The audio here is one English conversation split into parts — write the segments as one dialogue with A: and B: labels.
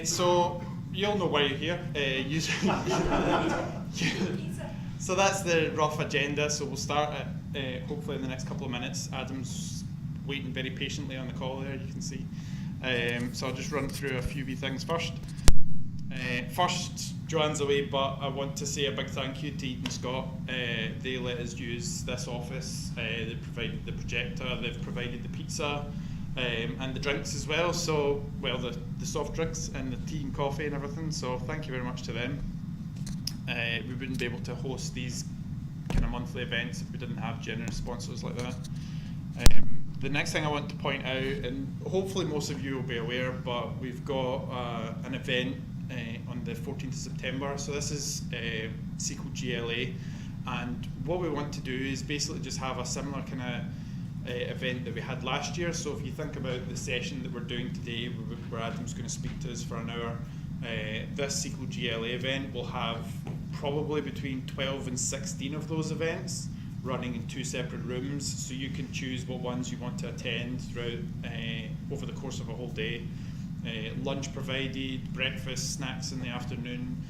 A: So you'll know why you're here. So that's the rough agenda. So we'll start at hopefully in the next couple of minutes. Adam's waiting very patiently on the call there, you can see. So I'll just run through a few wee things first. First, Joanne's away, but I want to say a big thank you to Eden Scott. They let us use this office. They provided the projector, they've provided the pizza, and the drinks as well. So, well, the soft drinks and the tea and coffee and everything. So thank you very much to them. We wouldn't be able to host these kind of monthly events if we didn't have generous sponsors like that. The next thing I want to point out, and hopefully most of you will be aware, but we've got an event on the 14th of September. So this is SQL GLA, and what we want to do is basically just have a similar kind of event that we had last year. So if you think about the session that we're doing today, where Adam's going to speak to us for an hour, this SQL GLA event will have probably between 12 and 16 of those events running in 2 separate rooms, so you can choose what ones you want to attend throughout over the course of a whole day. Lunch provided, breakfast, snacks in the afternoon.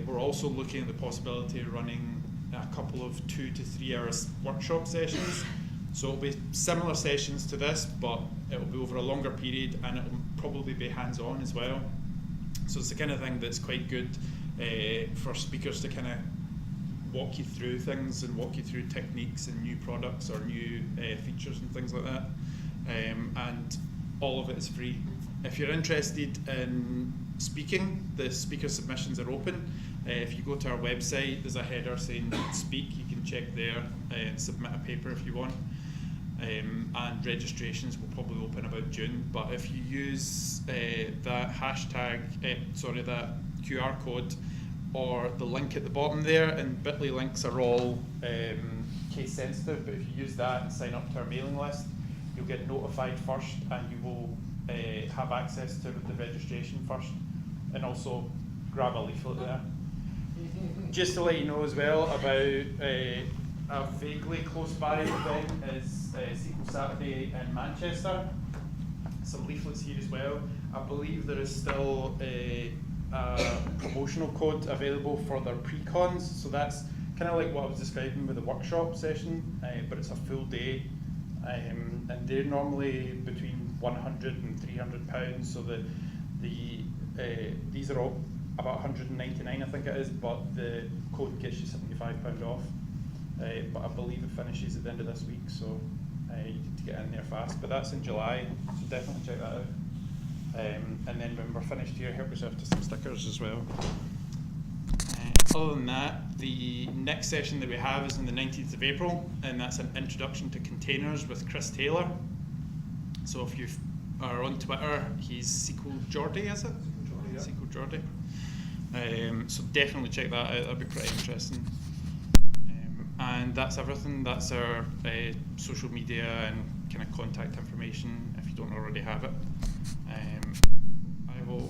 A: We're also looking at the possibility of running a couple of 2 to 3 hour workshop sessions. So it'll be similar sessions to this, but it'll be over a longer period, and it'll probably be hands-on as well. So it's the kind of thing that's quite good for speakers to kind of walk you through things and walk you through techniques and new products or new features and things like that. And all of it is free. If you're interested in speaking, the speaker submissions are open. If you go to our website, there's a header saying speak. You can check there and submit a paper if you want. And registrations will probably open about June. But if you use that hashtag, that QR code, or the link at the bottom there, and Bitly links are all case sensitive, but if you use that and sign up to our mailing list, you'll get notified first, and you will have access to the registration first, and also grab a leaflet there. Just to let you know as well about a vaguely close by event is SQL Saturday in Manchester. Some leaflets here as well. I believe there is still a promotional code available for their pre-cons, so that's kind of like what I was describing with the workshop session, but it's a full day, and they're normally between £100 and £300. So these are all about £199, I think it is, but the code gets you £75 off. But I believe it finishes at the end of this week, so you need to get in there fast. But that's in July, so definitely check that out. And then when we're finished here, help yourself to some stickers as well. Other than that, the next session that we have is on the 19th of April, and that's an introduction to containers with Chris Taylor. So if you are on Twitter, he's SQL Geordie, is it? SQL Geordie. So definitely check that out, that'll be pretty interesting. And that's everything. That's our social media and kind of contact information if you don't already have it. I will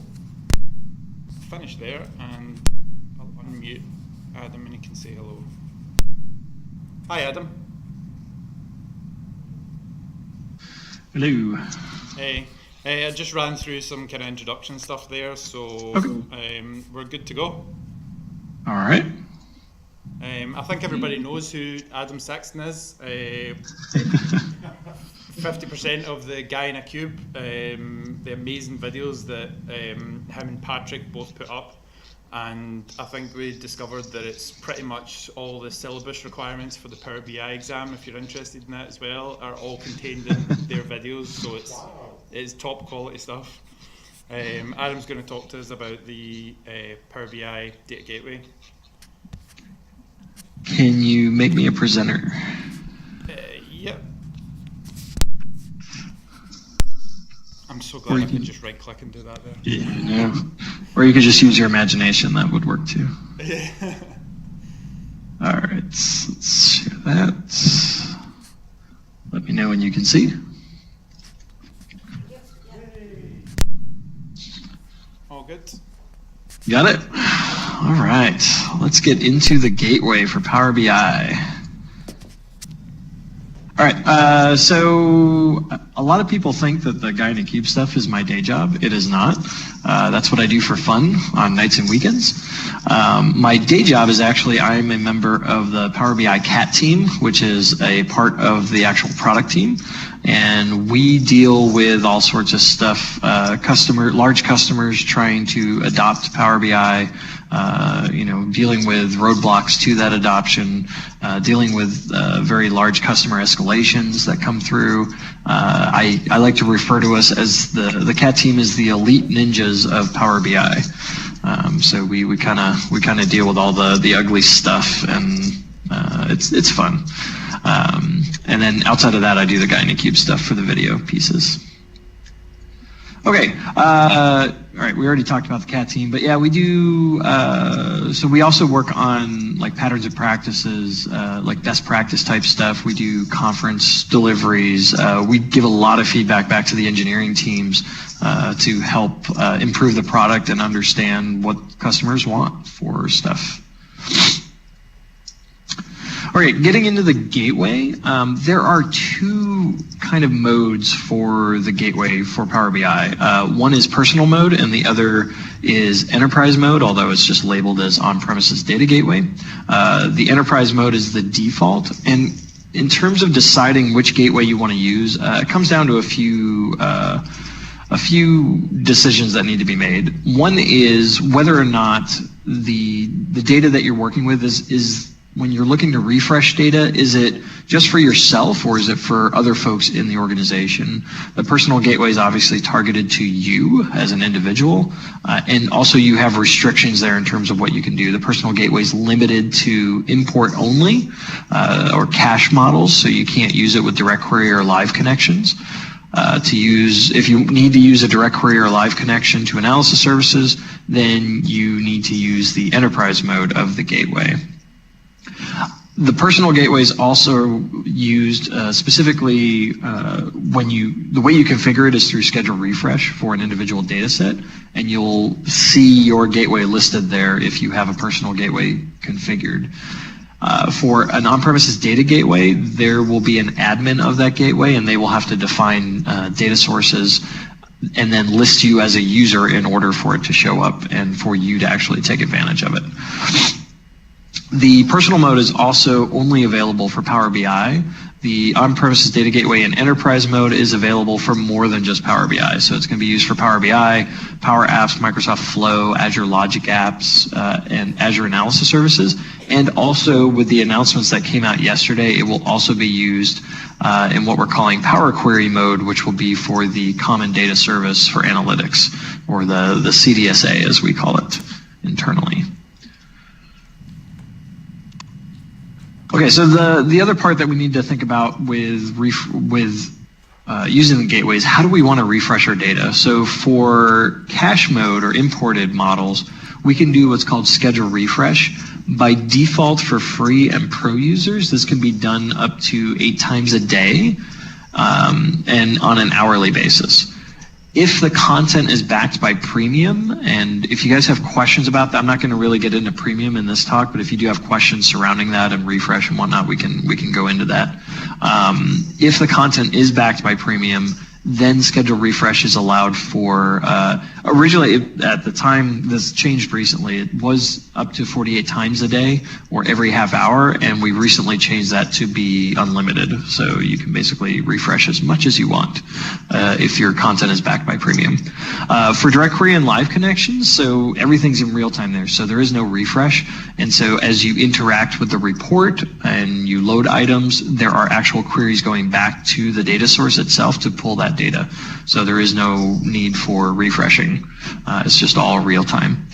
A: finish there, and I'll unmute Adam and he can say hello. Hi, Adam.
B: Hello.
A: Hey. I just ran through some kind of introduction stuff there, so okay. We're good to go.
B: All right.
A: I think everybody knows who Adam Saxton is. 50% of the guy in a cube, the amazing videos that him and Patrick both put up, and I think we discovered that it's pretty much all the syllabus requirements for the Power BI exam, if you're interested in that as well, are all contained in their videos, so it's top quality stuff. Adam's going to talk to us about the Power BI Data Gateway.
B: Can you make me a presenter?
A: Yep. I'm so glad I could just right click and do that there.
B: Yeah. Or you could just use your imagination, that would work too. All right, let's share that. Let me know when you can see.
A: All good?
B: Got it? All right, let's get into the gateway for Power BI. All right, so A lot of people think that the Guy in a Cube stuff is my day job. It is not. That's what I do for fun on nights and weekends. My day job is actually I'm a member of the Power BI CAT team, which is a part of the actual product team. And we deal with all sorts of stuff, large customers trying to adopt Power BI, dealing with roadblocks to that adoption, dealing with very large customer escalations that come through. I like to refer to us as the CAT team is the elite ninjas of Power BI. So we kind of deal with all the ugly stuff, and it's fun. And then outside of that, I do the Guy in a Cube stuff for the video pieces. Okay, all right, we already talked about the CAT team, but yeah, we do, so we also work on like patterns and practices, like best practice type stuff. We do conference deliveries. We give a lot of feedback back to the engineering teams to help improve the product and understand what customers want for stuff. All right, getting into the gateway, there are two kind of modes for the gateway for Power BI. One is personal mode and the other is enterprise mode, although it's just labeled as on-premises data gateway. The enterprise mode is the default, and in terms of deciding which gateway you want to use, it comes down to a few decisions that need to be made. One is whether or not the data that you're working with is when you're looking to refresh data, is it just for yourself or is it for other folks in the organization? The personal gateway is obviously targeted to you as an individual, and also you have restrictions there in terms of what you can do. The personal gateway is limited to import only or cache models, so you can't use it with direct query or live connections. If you need to use a direct query or live connection to analysis services, then you need to use the enterprise mode of the gateway. The personal gateway is also used specifically the way you configure it is through schedule refresh for an individual data set, and you'll see your gateway listed there if you have a personal gateway configured. For an on-premises data gateway, there will be an admin of that gateway, and they will have to define data sources and then list you as a user in order for it to show up and for you to actually take advantage of it. The personal mode is also only available for Power BI. The on-premises data gateway and enterprise mode is available for more than just Power BI. So it's going to be used for Power BI, Power Apps, Microsoft Flow, Azure Logic Apps, and Azure Analysis Services. And also with the announcements that came out yesterday, it will also be used in what we're calling Power Query mode, which will be for the Common Data Service for Analytics, or the CDSA as we call it internally. Okay, so the other part that we need to think about with using the gateway is how do we want to refresh our data? So for cache mode or imported models, we can do what's called schedule refresh. By default for free and pro users, this can be done up to 8 times a day and on an hourly basis. If the content is backed by premium, and if you guys have questions about that, I'm not going to really get into premium in this talk, but if you do have questions surrounding that and refresh and whatnot, we can go into that. If the content is backed by premium, then schedule refresh is allowed for, originally at the time, this changed recently, it was up to 48 times a day or every half hour, and we recently changed that to be unlimited. So you can basically refresh as much as you want if your content is backed by premium. For direct query and live connections, so everything's in real time there, so there is no refresh. And so as you interact with the report and you load items, there are actual queries going back to the data source itself to pull that data. So there is no need for refreshing. It's just all real time.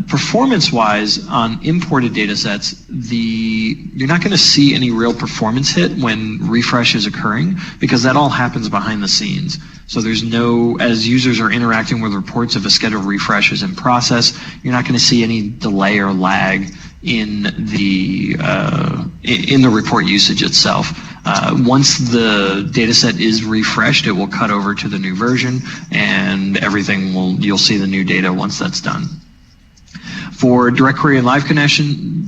B: Performance-wise, on imported data sets, you're not going to see any real performance hit when refresh is occurring because that all happens behind the scenes. So there's no, as users are interacting with reports, if a scheduled refresh is in process, you're not going to see any delay or lag in the report usage itself. Once the data set is refreshed, it will cut over to the new version, and you'll see the new data once that's done. For direct query and live connection,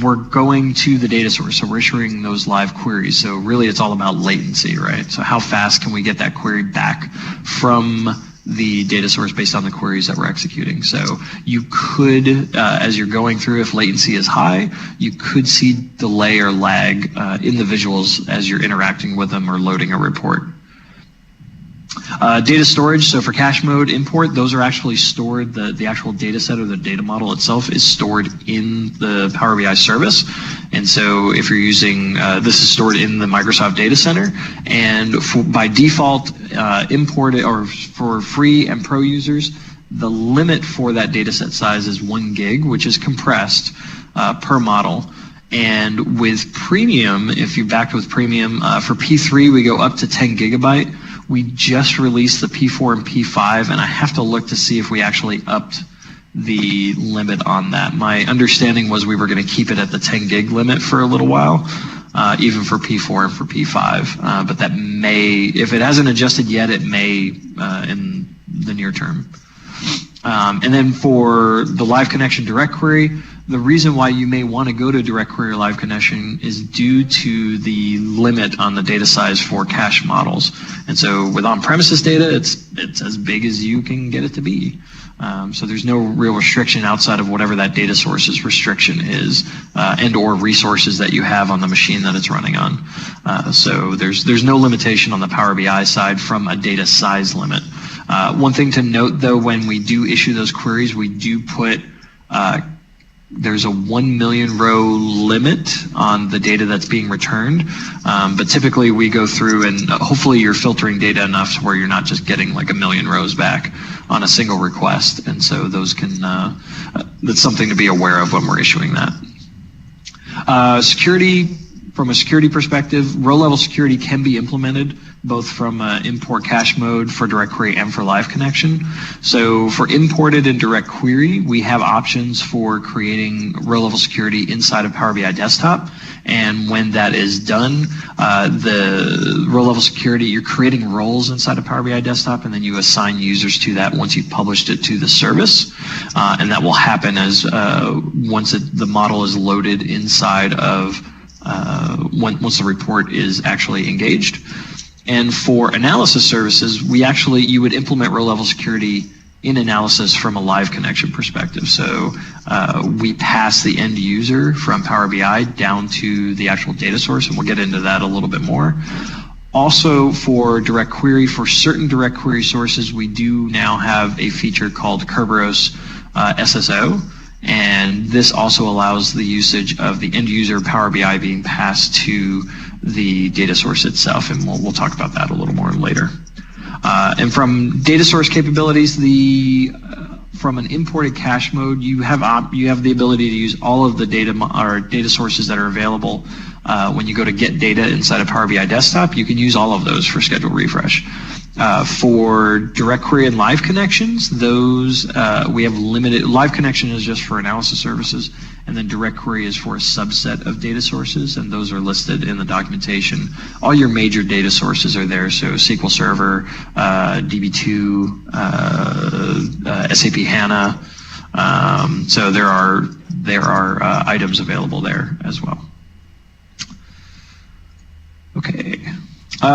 B: we're going to the data source, so we're issuing those live queries. So really, it's all about latency, right? So how fast can we get that query back from the data source based on the queries that we're executing? So you could, as you're going through, if latency is high, you could see delay or lag in the visuals as you're interacting with them or loading a report. Data storage, so for cache mode import, those are actually stored, the actual data set or the data model itself is stored in the Power BI service. And so if you're using, this is stored in the Microsoft Data Center, and by default, imported, or for free and pro users, the limit for that data set size is 1 gig, which is compressed per model. And with premium, if you backed with premium, for P3, we go up to 10 gigabyte. We just released the P4 and P5, and I have to look to see if we actually upped the limit on that. My understanding was we were going to keep it at the 10 gig limit for a little while, even for P4 and for P5. But that may, if it hasn't adjusted yet, it may in the near term. And then for the live connection direct query, the reason why you may want to go to direct query or live connection is due to the limit on the data size for cache models. And so with on-premises data, it's as big as you can get it to be. So there's no real restriction outside of whatever that data source's restriction is, and or resources that you have on the machine that it's running on. So there's no limitation on the Power BI side from a data size limit. One thing to note, though, when we do issue those queries, we do put there's a 1 million row limit on the data that's being returned, but typically we go through and hopefully you're filtering data enough to where you're not just getting like 1 million rows back on a single request, and so those can that's something to be aware of when we're issuing that. Security, from a security perspective, row-level security can be implemented both from import cache mode for direct query and for live connection. So for imported and direct query, we have options for creating row-level security inside of Power BI Desktop. And when that is done, the row-level security, you're creating roles inside of Power BI Desktop, and then you assign users to that once you've published it to the service. And that will happen as once the model is loaded inside of once the report is actually engaged. And for analysis services, you would implement row-level security in analysis from a live connection perspective. So we pass the end user from Power BI down to the actual data source, and we'll get into that a little bit more. Also, for direct query, for certain direct query sources, we do now have a feature called Kerberos SSO. And this also allows the usage of the end user Power BI being passed to the data source itself, and we'll talk about that a little more later. And from data source capabilities, from an imported cache mode, you have the ability to use all of the data sources that are available. When you go to get data inside of Power BI Desktop, you can use all of those for scheduled refresh. For direct query and live connections, those we have limited. Live connection is just for analysis services, and then direct query is for a subset of data sources, and those are listed in the documentation. All your major data sources are there, so SQL Server, DB2, SAP HANA. So there are items available there as well. Okay.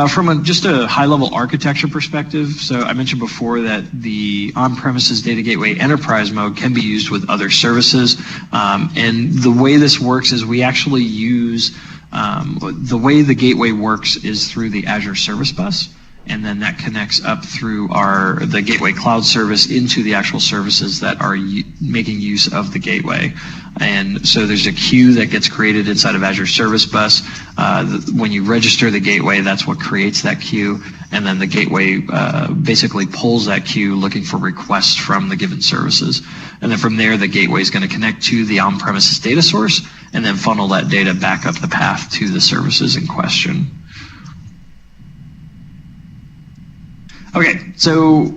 B: From just a high-level architecture perspective, so I mentioned before that the on-premises Data Gateway Enterprise mode can be used with other services, and the way this works is we actually use, the way the gateway works is through the Azure Service Bus, and then that connects up through the Gateway Cloud service into the actual services that are making use of the gateway. And so there's a queue that gets created inside of Azure Service Bus. When you register the gateway, that's what creates that queue. And then the gateway basically pulls that queue looking for requests from the given services. And then from there, the gateway is going to connect to the on-premises data source and then funnel that data back up the path to the services in question. Okay, so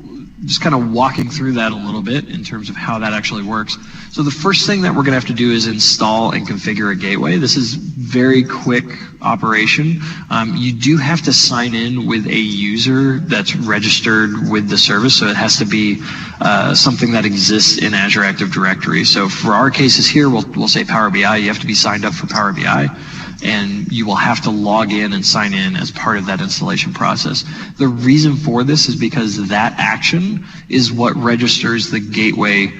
B: just kind of walking through that a little bit in terms of how that actually works. So the first thing that we're going to have to do is install and configure a gateway. This is very quick operation. You do have to sign in with a user that's registered with the service, so it has to be something that exists in Azure Active Directory. So for our cases here, we'll say Power BI. You have to be signed up for Power BI, and you will have to log in and sign in as part of that installation process. The reason for this is because that action is what registers the gateway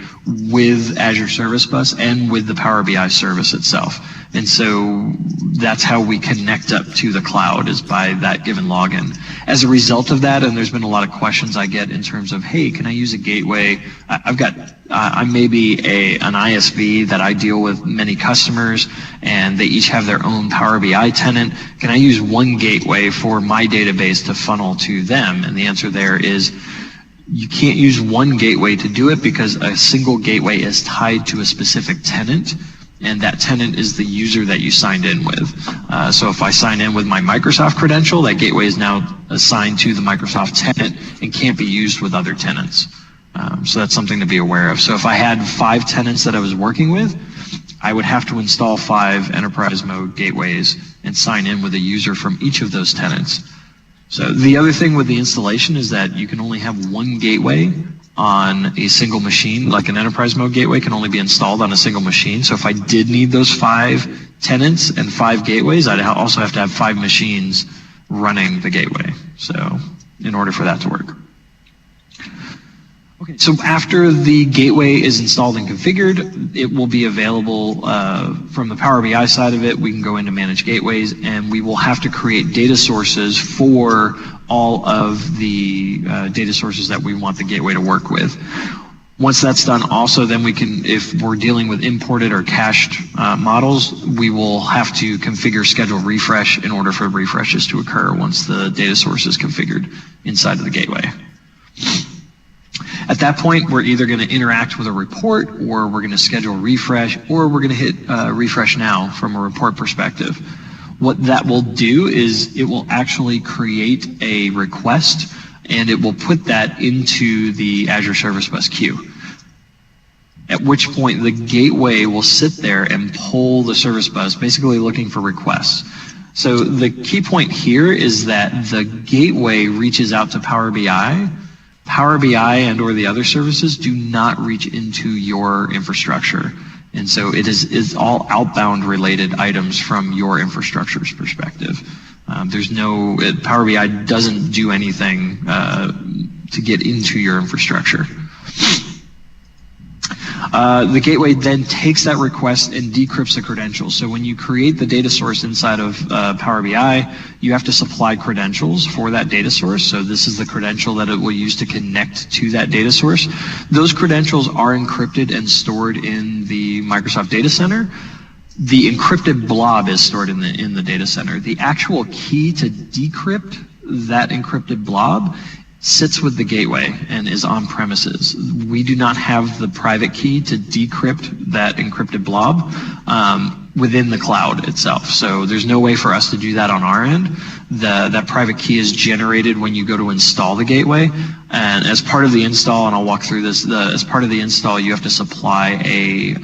B: with Azure Service Bus and with the Power BI service itself. And so that's how we connect up to the cloud, is by that given login. As a result of that, and there's been a lot of questions I get in terms of, hey, can I use a gateway? I may be an ISV that I deal with many customers, and they each have their own Power BI tenant. Can I use one gateway for my database to funnel to them? And the answer there is, you can't use one gateway to do it, because a single gateway is tied to a specific tenant, and that tenant is the user that you signed in with. So if I sign in with my Microsoft credential, that gateway is now assigned to the Microsoft tenant and can't be used with other tenants. So that's something to be aware of. So if I had 5 tenants that I was working with, I would have to install 5 enterprise mode gateways and sign in with a user from each of those tenants. So the other thing with the installation is that you can only have one gateway on a single machine. Like an enterprise mode gateway can only be installed on a single machine. So if I did need those 5 tenants and 5 gateways, I'd also have to have 5 machines running the gateway. So in order for that to work. Okay, so after the gateway is installed and configured, it will be available from the Power BI side of it. We can go into manage gateways, and we will have to create data sources for all of the data sources that we want the gateway to work with. Once that's done, also then we can, if we're dealing with imported or cached models, we will have to configure schedule refresh in order for refreshes to occur once the data source is configured inside of the gateway. At that point, we're either going to interact with a report, or we're going to schedule refresh, or we're going to hit refresh now from a report perspective. What that will do is it will actually create a request, and it will put that into the Azure Service Bus queue. At which point the gateway will sit there and pull the service bus, basically looking for requests. So the key point here is that the gateway reaches out to Power BI. Power BI and or the other services do not reach into your infrastructure. And so it is all outbound related items from your infrastructure's perspective. Power BI doesn't do anything to get into your infrastructure. The gateway then takes that request and decrypts the credentials. So when you create the data source inside of Power BI, you have to supply credentials for that data source. So this is the credential that it will use to connect to that data source. Those credentials are encrypted and stored in the Microsoft Data Center. The encrypted blob is stored in the data center. The actual key to decrypt that encrypted blob sits with the gateway and is on premises. We do not have the private key to decrypt that encrypted blob within the cloud itself. So there's no way for us to do that on our end. That private key is generated when you go to install the gateway. And as part of the install, and I'll walk through this, as part of the install, you have to supply a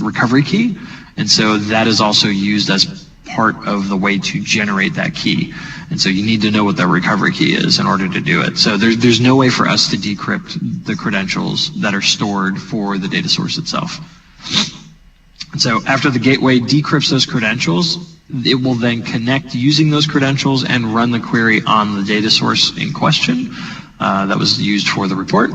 B: recovery key. And so that is also used as part of the way to generate that key. And so you need to know what that recovery key is in order to do it. So there's no way for us to decrypt the credentials that are stored for the data source itself. And so after the gateway decrypts those credentials, it will then connect using those credentials and run the query on the data source in question that was used for the report.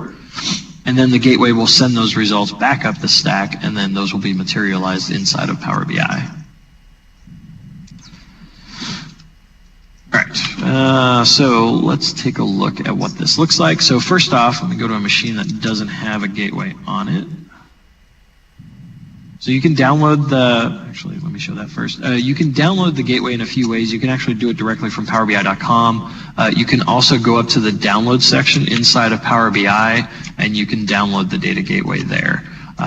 B: And then the gateway will send those results back up the stack, and then those will be materialized inside of Power BI. All right, so let's take a look at what this looks like. So first off, let me go to a machine that doesn't have a gateway on it. So you can download actually, let me show that first. You can download the gateway in a few ways. You can actually do it directly from PowerBI.com. You can also go up to the download section inside of Power BI, and you can download the data gateway there.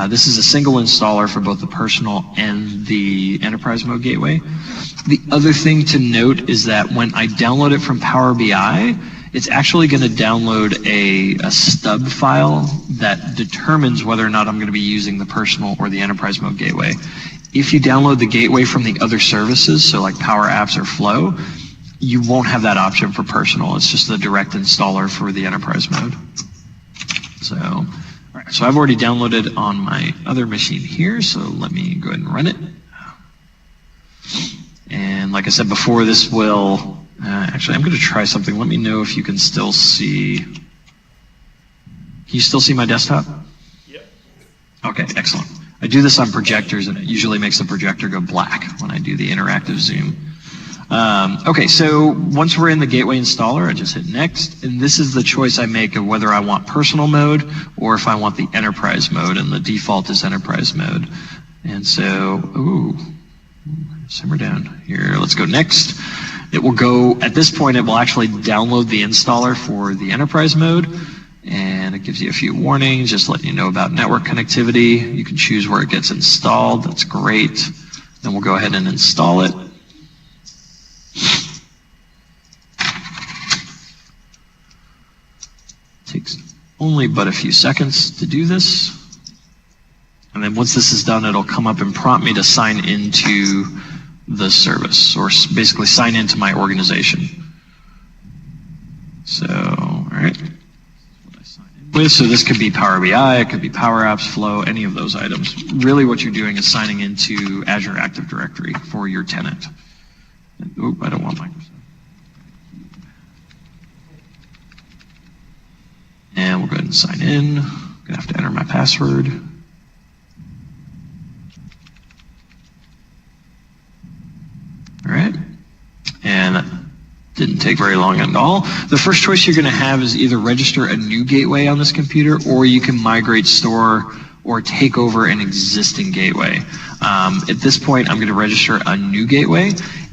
B: This is a single installer for both the personal and the enterprise mode gateway. The other thing to note is that when I download it from Power BI, it's actually going to download a stub file that determines whether or not I'm going to be using the personal or the enterprise mode gateway. If you download the gateway from the other services, so like Power Apps or Flow, you won't have that option for personal. It's just the direct installer for the enterprise mode. So, all right, so I've already downloaded on my other machine here, so let me go ahead and run it. And like I said before, this will, actually I'm going to try something. Let me know if you can still see. Can you still see my desktop?
A: Yep.
B: Okay, excellent. I do this on projectors, and it usually makes the projector go black when I do the interactive zoom. Okay, so once we're in the gateway installer, I just hit next, and this is the choice I make of whether I want personal mode or if I want the enterprise mode, and the default is enterprise mode. And so, ooh, simmer down here. Let's go next. It will go, at this point, it will actually download the installer for the enterprise mode, and it gives you a few warnings, just letting you know about network connectivity. You can choose where it gets installed. That's great. Then we'll go ahead and install it. Takes only but a few seconds to do this. And then once this is done, it'll come up and prompt me to sign into the service, or basically sign into my organization. So, all right. So this could be Power BI, it could be Power Apps, Flow, any of those items. Really what you're doing is signing into Azure Active Directory for your tenant. Oop, I don't want Microsoft. And we'll go ahead and sign in. I'm gonna have to enter my password. All right, and that didn't take very long at all. The first choice you're gonna have is either register a new gateway on this computer, or you can migrate, store, or take over an existing gateway. At this point, I'm gonna register a new gateway.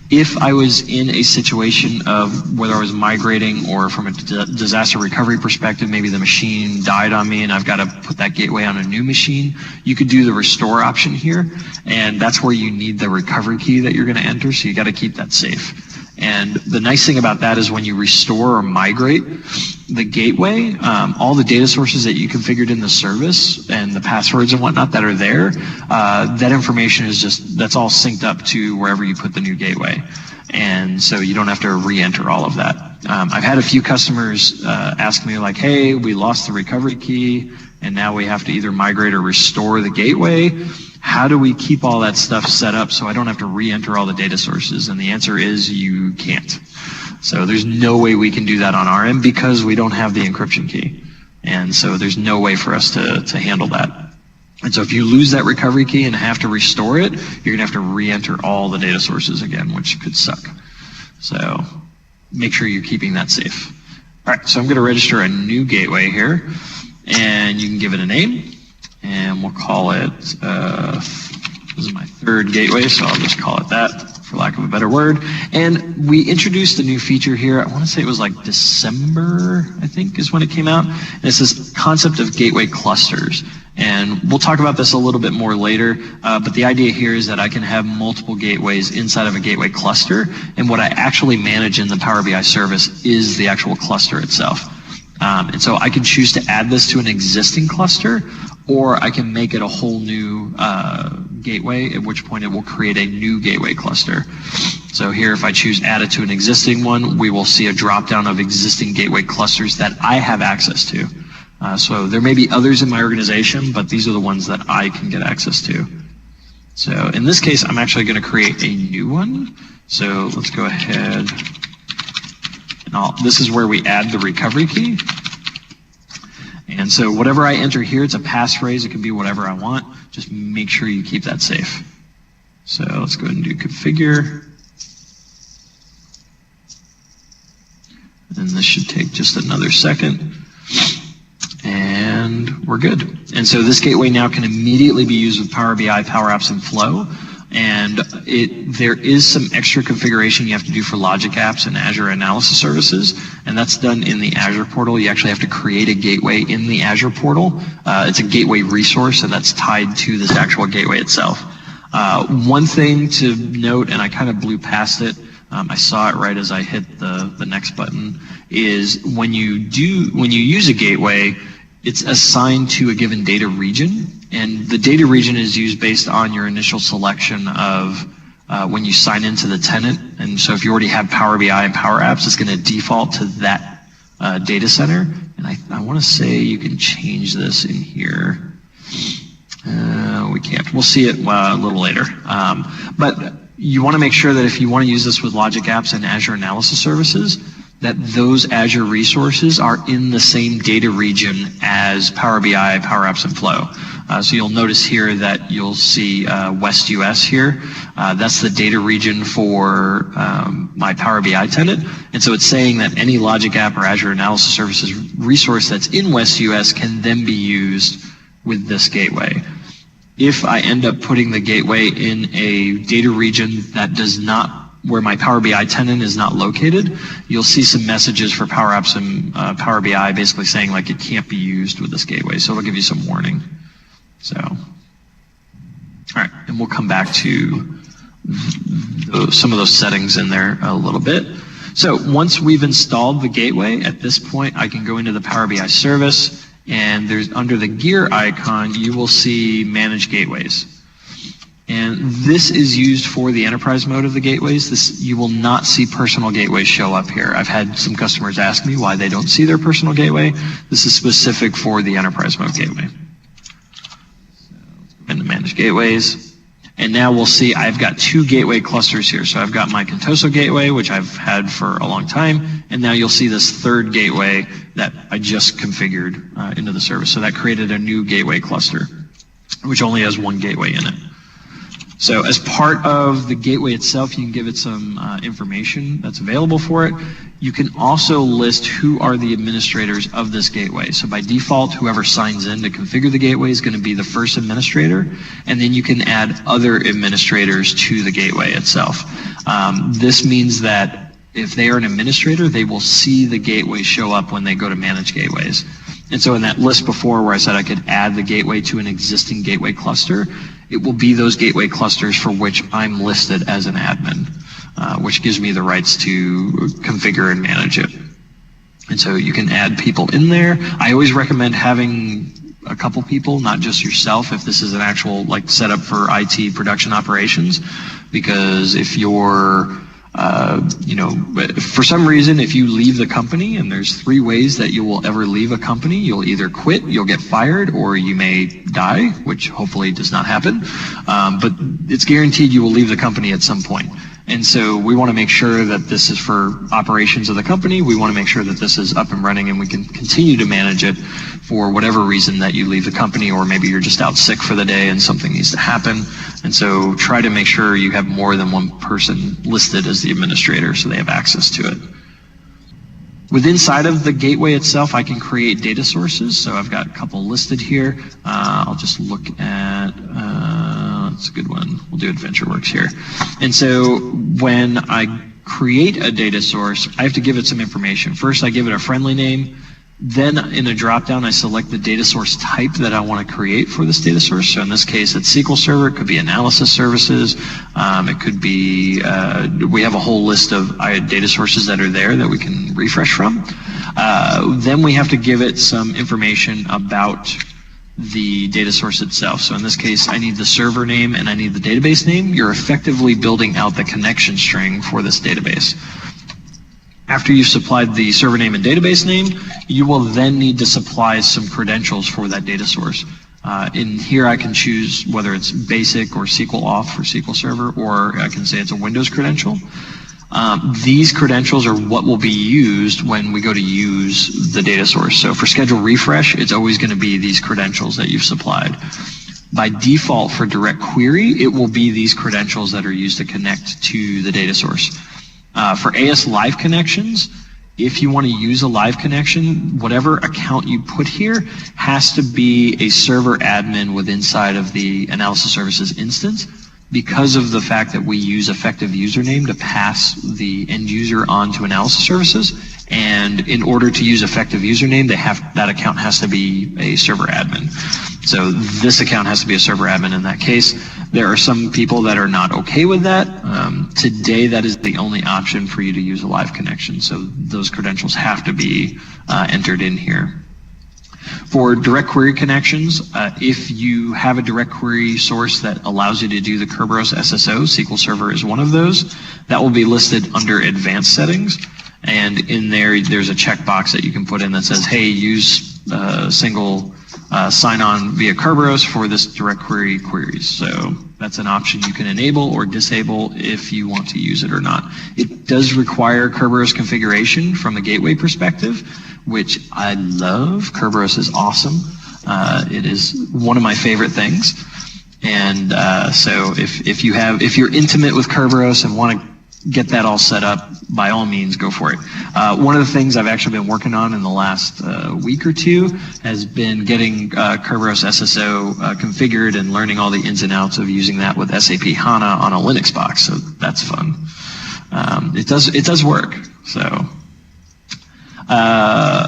B: If I was in a situation of whether I was migrating or from a disaster recovery perspective, maybe the machine died on me and I've got to put that gateway on a new machine, you could do the restore option here, and that's where you need the recovery key that you're going to enter, so you got to keep that safe. And the nice thing about that is when you restore or migrate the gateway, all the data sources that you configured in the service and the passwords and whatnot that are there, that information is just, that's all synced up to wherever you put the new gateway. And so you don't have to re-enter all of that. I've had a few customers ask me like, hey, we lost the recovery key and now we have to either migrate or restore the gateway. How do we keep all that stuff set up so I don't have to re-enter all the data sources? And the answer is you can't. So there's no way we can do that on our end because we don't have the encryption key. And so there's no way for us to handle that. And so if you lose that recovery key and have to restore it, you're gonna have to re-enter all the data sources again, which could suck. So make sure you're keeping that safe. All right, so I'm gonna register a new gateway here, and you can give it a name. And we'll call it, this is my third gateway, so I'll just call it that, for lack of a better word. And we introduced a new feature here, I want to say it was like December, I think, is when it came out. And it's this concept of gateway clusters. And we'll talk about this a little bit more later, but the idea here is that I can have multiple gateways inside of a gateway cluster, and what I actually manage in the Power BI service is the actual cluster itself. And so I can choose to add this to an existing cluster, or I can make it a whole new gateway, at which point it will create a new gateway cluster. So here, if I choose add it to an existing one, we will see a drop down of existing gateway clusters that I have access to. So there may be others in my organization, but these are the ones that I can get access to. So in this case, I'm actually going to create a new one. So let's go ahead. And this is where we add the recovery key. And so whatever I enter here, it's a passphrase. It can be whatever I want. Just make sure you keep that safe. So let's go ahead and do configure. And this should take just another second. And we're good. And so this gateway now can immediately be used with Power BI, Power Apps, and Flow. And there is some extra configuration you have to do for Logic Apps and Azure Analysis Services, and that's done in the Azure portal. You actually have to create a gateway in the Azure portal. It's a gateway resource, and that's tied to this actual gateway itself. One thing to note, and I kind of blew past it, I saw it right as I hit the next button, is when you use a gateway, it's assigned to a given data region, and the data region is used based on your initial selection of when you sign into the tenant. And so if you already have Power BI and Power Apps, it's going to default to that data center. And I want to say you can change this in here. We can't. We'll see it a little later. But you want to make sure that if you want to use this with Logic Apps and Azure Analysis Services, that those Azure resources are in the same data region as Power BI, Power Apps, and Flow. So you'll notice here that you'll see West US here. That's the data region for my Power BI tenant. And so it's saying that any Logic App or Azure Analysis Services resource that's in West US can then be used with this gateway. If I end up putting the gateway in a data region that does not, where my Power BI tenant is not located, you'll see some messages for Power Apps and Power BI basically saying like it can't be used with this gateway. So it'll give you some warning. So, all right, and we'll come back to some of those settings in there a little bit. So once we've installed the gateway, at this point, I can go into the Power BI service, and there's under the gear icon, you will see Manage Gateways. And this is used for the enterprise mode of the gateways. You will not see personal gateways show up here. I've had some customers ask me why they don't see their personal gateway. This is specific for the enterprise mode gateway. So let's go into Manage Gateways. And now we'll see I've got two gateway clusters here. So I've got my Contoso gateway, which I've had for a long time. And now you'll see this third gateway that I just configured into the service. So that created a new gateway cluster, which only has one gateway in it. So as part of the gateway itself, you can give it some information that's available for it. You can also list who are the administrators of this gateway. So by default, whoever signs in to configure the gateway is going to be the first administrator, and then you can add other administrators to the gateway itself. This means that if they are an administrator, they will see the gateway show up when they go to manage gateways. And so in that list before where I said I could add the gateway to an existing gateway cluster, it will be those gateway clusters for which I'm listed as an admin, which gives me the rights to configure and manage it. And so you can add people in there. I always recommend having a couple people, not just yourself, if this is an actual like setup for IT production operations, because if you're for some reason, if you leave the company, and there's 3 ways that you will ever leave a company, you'll either quit, you'll get fired, or you may die, which hopefully does not happen. But it's guaranteed you will leave the company at some point. And so we want to make sure that this is for operations of the company. We want to make sure that this is up and running and we can continue to manage it for whatever reason that you leave the company, or maybe you're just out sick for the day and something needs to happen. And so try to make sure you have more than one person listed as the administrator so they have access to it. Inside of the gateway itself, I can create data sources. So I've got a couple listed here. I'll just look at, that's a good one. We'll do AdventureWorks here. And so when I create a data source, I have to give it some information. First, I give it a friendly name. Then in a dropdown, I select the data source type that I want to create for this data source. So in this case, it's SQL Server. It could be analysis services. It could be, we have a whole list of data sources that are there that we can refresh from. Then we have to give it some information about the data source itself. So in this case, I need the server name and I need the database name. You're effectively building out the connection string for this database. After you've supplied the server name and database name, you will then need to supply some credentials for that data source. In here, I can choose whether it's basic or SQL auth for SQL Server, or I can say it's a Windows credential. These credentials are what will be used when we go to use the data source. So for schedule refresh, it's always going to be these credentials that you've supplied. By default for direct query, it will be these credentials that are used to connect to the data source. For AS Live connections, if you want to use a live connection, whatever account you put here has to be a server admin within inside of the analysis services instance, because of the fact that we use effective username to pass the end user onto analysis services. And in order to use effective username, that account has to be a server admin. So this account has to be a server admin in that case. There are some people that are not okay with that. Today, that is the only option for you to use a live connection. So those credentials have to be entered in here. For direct query connections, if you have a direct query source that allows you to do the Kerberos SSO, SQL Server is one of those, that will be listed under advanced settings. And in there, there's a checkbox that you can put in that says, hey, use single sign-on via Kerberos for this direct query queries. So that's an option you can enable or disable if you want to use it or not. It does require Kerberos configuration from a gateway perspective, which I love. Kerberos is awesome. It is one of my favorite things. And so if you're intimate with Kerberos and want to get that all set up, by all means, go for it. One of the things I've actually been working on in the last week or two has been getting Kerberos SSO configured and learning all the ins and outs of using that with SAP HANA on a Linux box. So that's fun. It does work. So.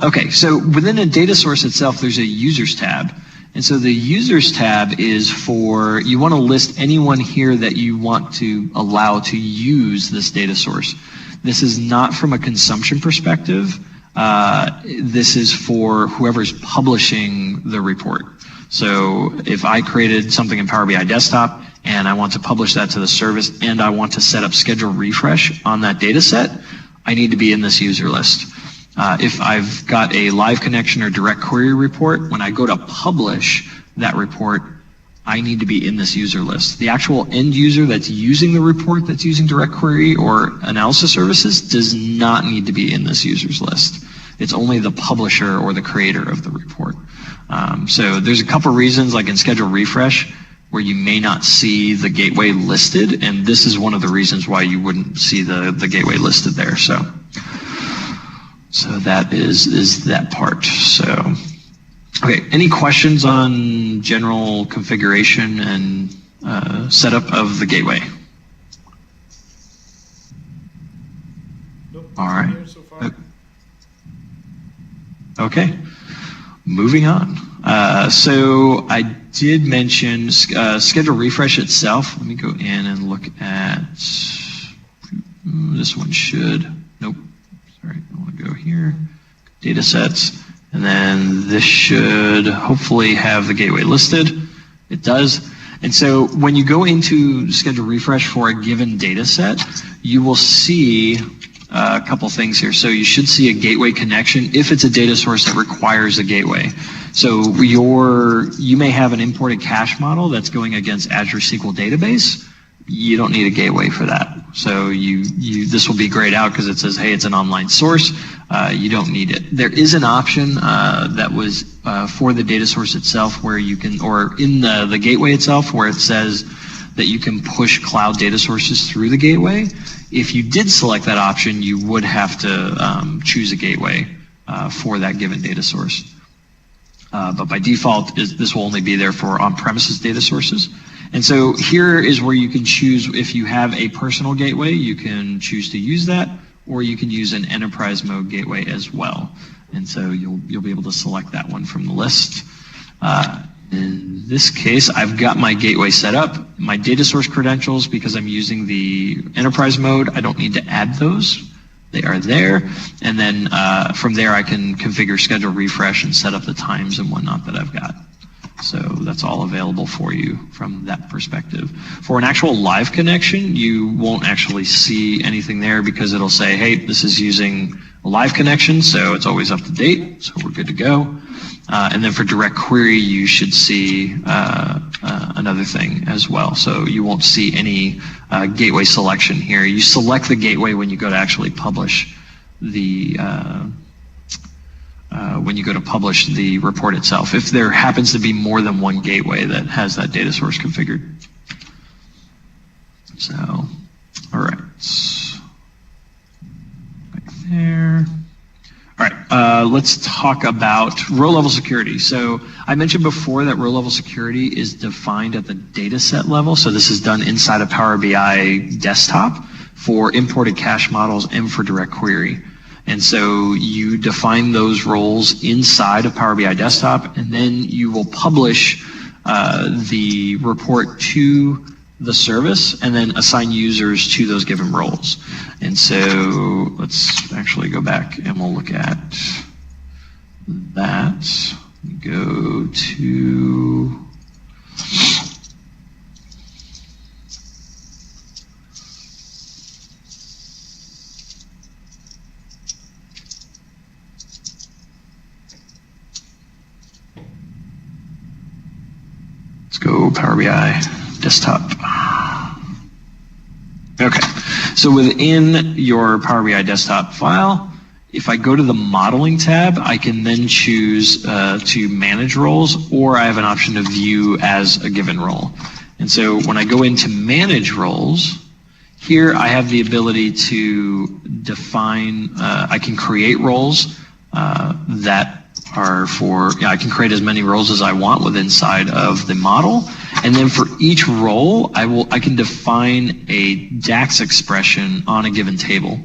B: Okay, so within a data source itself, there's a users tab. And so the users tab is for, you want to list anyone here that you want to allow to use this data source. This is not from a consumption perspective. This is for whoever's publishing the report. So if I created something in Power BI Desktop and I want to publish that to the service and I want to set up schedule refresh on that data set, I need to be in this user list. If I've got a live connection or direct query report, when I go to publish that report, I need to be in this user list. The actual end user that's using the report that's using direct query or analysis services does not need to be in this users list. It's only the publisher or the creator of the report. So there's a couple reasons, like in schedule refresh, where you may not see the gateway listed, and this is one of the reasons why you wouldn't see the gateway listed there. So that is that part. So, okay, any questions on general configuration and setup of the gateway?
A: Nope.
B: All right.
A: So far.
B: Okay, moving on. So I did mention schedule refresh itself. Let me go in and look at this one. Nope. Sorry, I want to go here, data sets, and then this should hopefully have the gateway listed. It does. And so when you go into schedule refresh for a given data set, you will see a couple things here. So you should see a gateway connection if it's a data source that requires a gateway. So you may have an imported cache model that's going against Azure SQL database. You don't need a gateway for that. So this will be grayed out because it says, hey, it's an online source. You don't need it. There is an option that was for the data source itself where you can, or in the gateway itself, where it says that you can push cloud data sources through the gateway. If you did select that option, you would have to choose a gateway for that given data source. But by default, this will only be there for on-premises data sources. And so here is where you can choose, if you have a personal gateway, you can choose to use that, or you can use an enterprise mode gateway as well. And so you'll be able to select that one from the list. In this case, I've got my gateway set up. My data source credentials, because I'm using the enterprise mode, I don't need to add those. They are there. And then from there, I can configure schedule refresh and set up the times and whatnot that I've got. So that's all available for you from that perspective. For an actual live connection, you won't actually see anything there because it'll say, hey, this is using a live connection, so it's always up to date, so we're good to go. And then for direct query, you should see another thing as well. So you won't see any gateway selection here. You select the gateway when you go to actually publish the report itself, if there happens to be more than one gateway that has that data source configured. So, all right. Right there. All right, let's talk about row-level security. So I mentioned before that row-level security is defined at the data set level. So this is done inside of Power BI Desktop for imported cache models and for direct query. And so you define those roles inside of Power BI Desktop, and then you will publish the report to the service and then assign users to those given roles. And so let's actually go back and we'll look at that. Go to go Power BI desktop. Okay, so within your Power BI desktop file, if I go to the modeling tab, I can then choose to manage roles, or I have an option to view as a given role. And so when I go into manage roles, here I have the ability to define, I can create roles that are for, I can create as many roles as I want within inside of the model. And then for each role, I can define a DAX expression on a given table.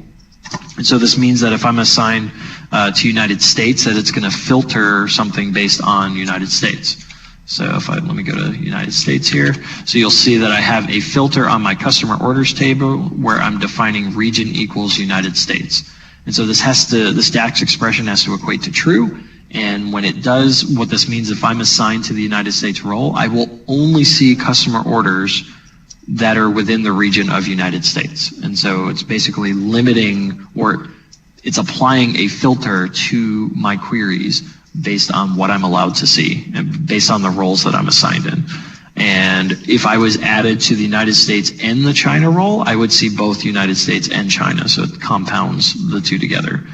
B: And so this means that if I'm assigned to United States, that it's going to filter something based on United States. So if let me go to United States here. So you'll see that I have a filter on my customer orders table where I'm defining region equals United States. And so this DAX expression has to equate to true. And when it does, what this means, if I'm assigned to the United States role, I will only see customer orders that are within the region of United States. And so it's basically limiting, or it's applying a filter to my queries based on what I'm allowed to see and based on the roles that I'm assigned in. And if I was added to the United States and the China role, I would see both United States and China. So it compounds the two together.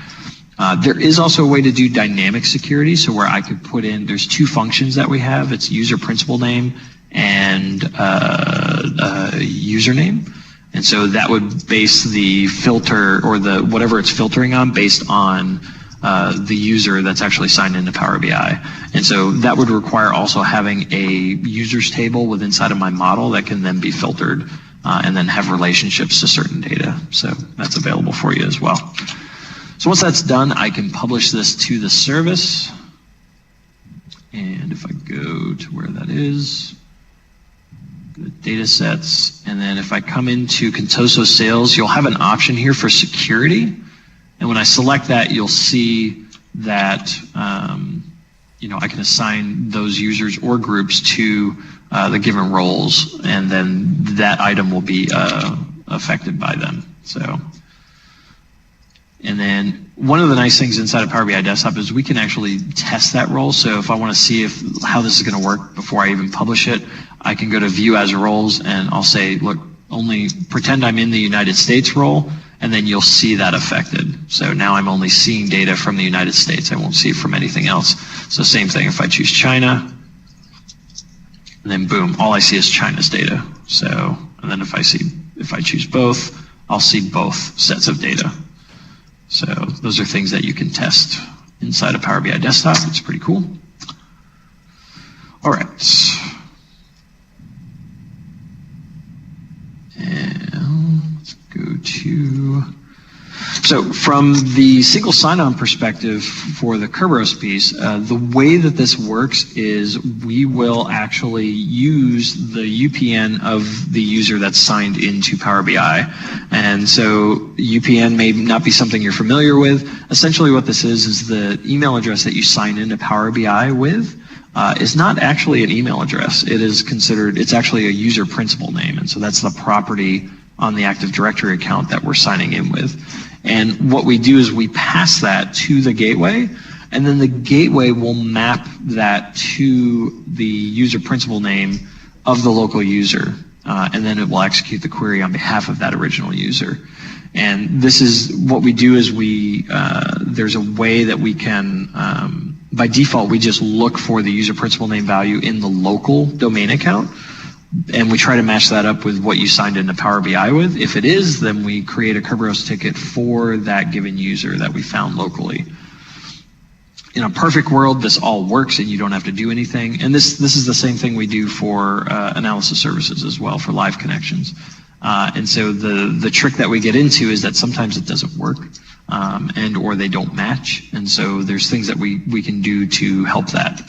B: There is also a way to do dynamic security. So where I could put in, there's two functions that we have. It's user principal name and username. And so that would base the filter or whatever it's filtering on based on the user that's actually signed into Power BI. And so that would require also having a users table within inside of my model that can then be filtered and then have relationships to certain data. So that's available for you as well. So once that's done, I can publish this to the service. And if I go to where that is, go to data sets, and then if I come into Contoso Sales, you'll have an option here for security. And when I select that, you'll see that I can assign those users or groups to the given roles, and then that item will be affected by them. So. And then one of the nice things inside of Power BI Desktop is we can actually test that role. So if I want to see how this is going to work before I even publish it, I can go to View as Roles and I'll say, look, only pretend I'm in the United States role, and then you'll see that affected. So now I'm only seeing data from the United States. I won't see it from anything else. So same thing if I choose China, and then boom, all I see is China's data. So, and then if I choose both, I'll see both sets of data. So those are things that you can test inside of Power BI Desktop. It's pretty cool. All right. And let's go to, so from the single sign-on perspective for the Kerberos piece, the way that this works is we will actually use the UPN of the user that's signed into Power BI. And so UPN may not be something you're familiar with. Essentially what this is the email address that you sign into Power BI with is not actually an email address. It's actually a user principal name. And so that's the property on the Active Directory account that we're signing in with. And what we do is we pass that to the gateway, and then the gateway will map that to the user principal name of the local user. And then it will execute the query on behalf of that original user. And this is what we do is there's a way that we can, by default, we just look for the user principal name value in the local domain account. And we try to match that up with what you signed into Power BI with. If it is, then we create a Kerberos ticket for that given user that we found locally. In a perfect world, this all works and you don't have to do anything. And this is the same thing we do for analysis services as well, for live connections. And so the trick that we get into is that sometimes it doesn't work or they don't match. And so there's things that we can do to help that.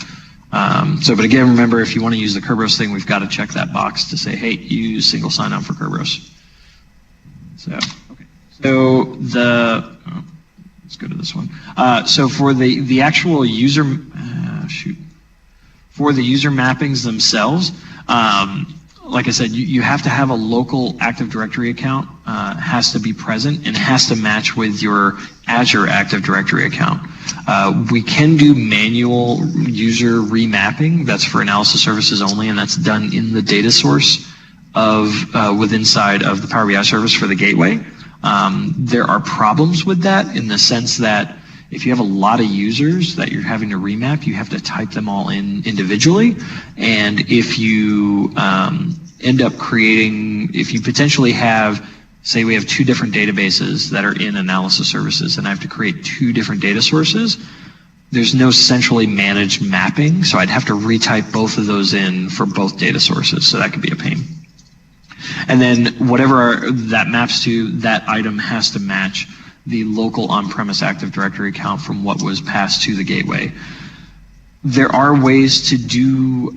B: But again, remember, if you want to use the Kerberos thing, we've got to check that box to say, hey, use single sign-on for Kerberos. Let's go to this one. So for the actual user, for the user mappings themselves, like I said, you have to have a local Active Directory account, has to be present, and has to match with your Azure Active Directory account. We can do manual user remapping. That's for analysis services only, and that's done in the data source inside of the Power BI service for the gateway. There are problems with that in the sense that if you have a lot of users that you're having to remap, you have to type them all in individually. And if you end up if you potentially have, say we have 2 different databases that are in analysis services and I have to create 2 different data sources, there's no centrally managed mapping. So I'd have to retype both of those in for both data sources. So that could be a pain. And then whatever that maps to, that item has to match the local on-premise Active Directory account from what was passed to the gateway. There are ways to do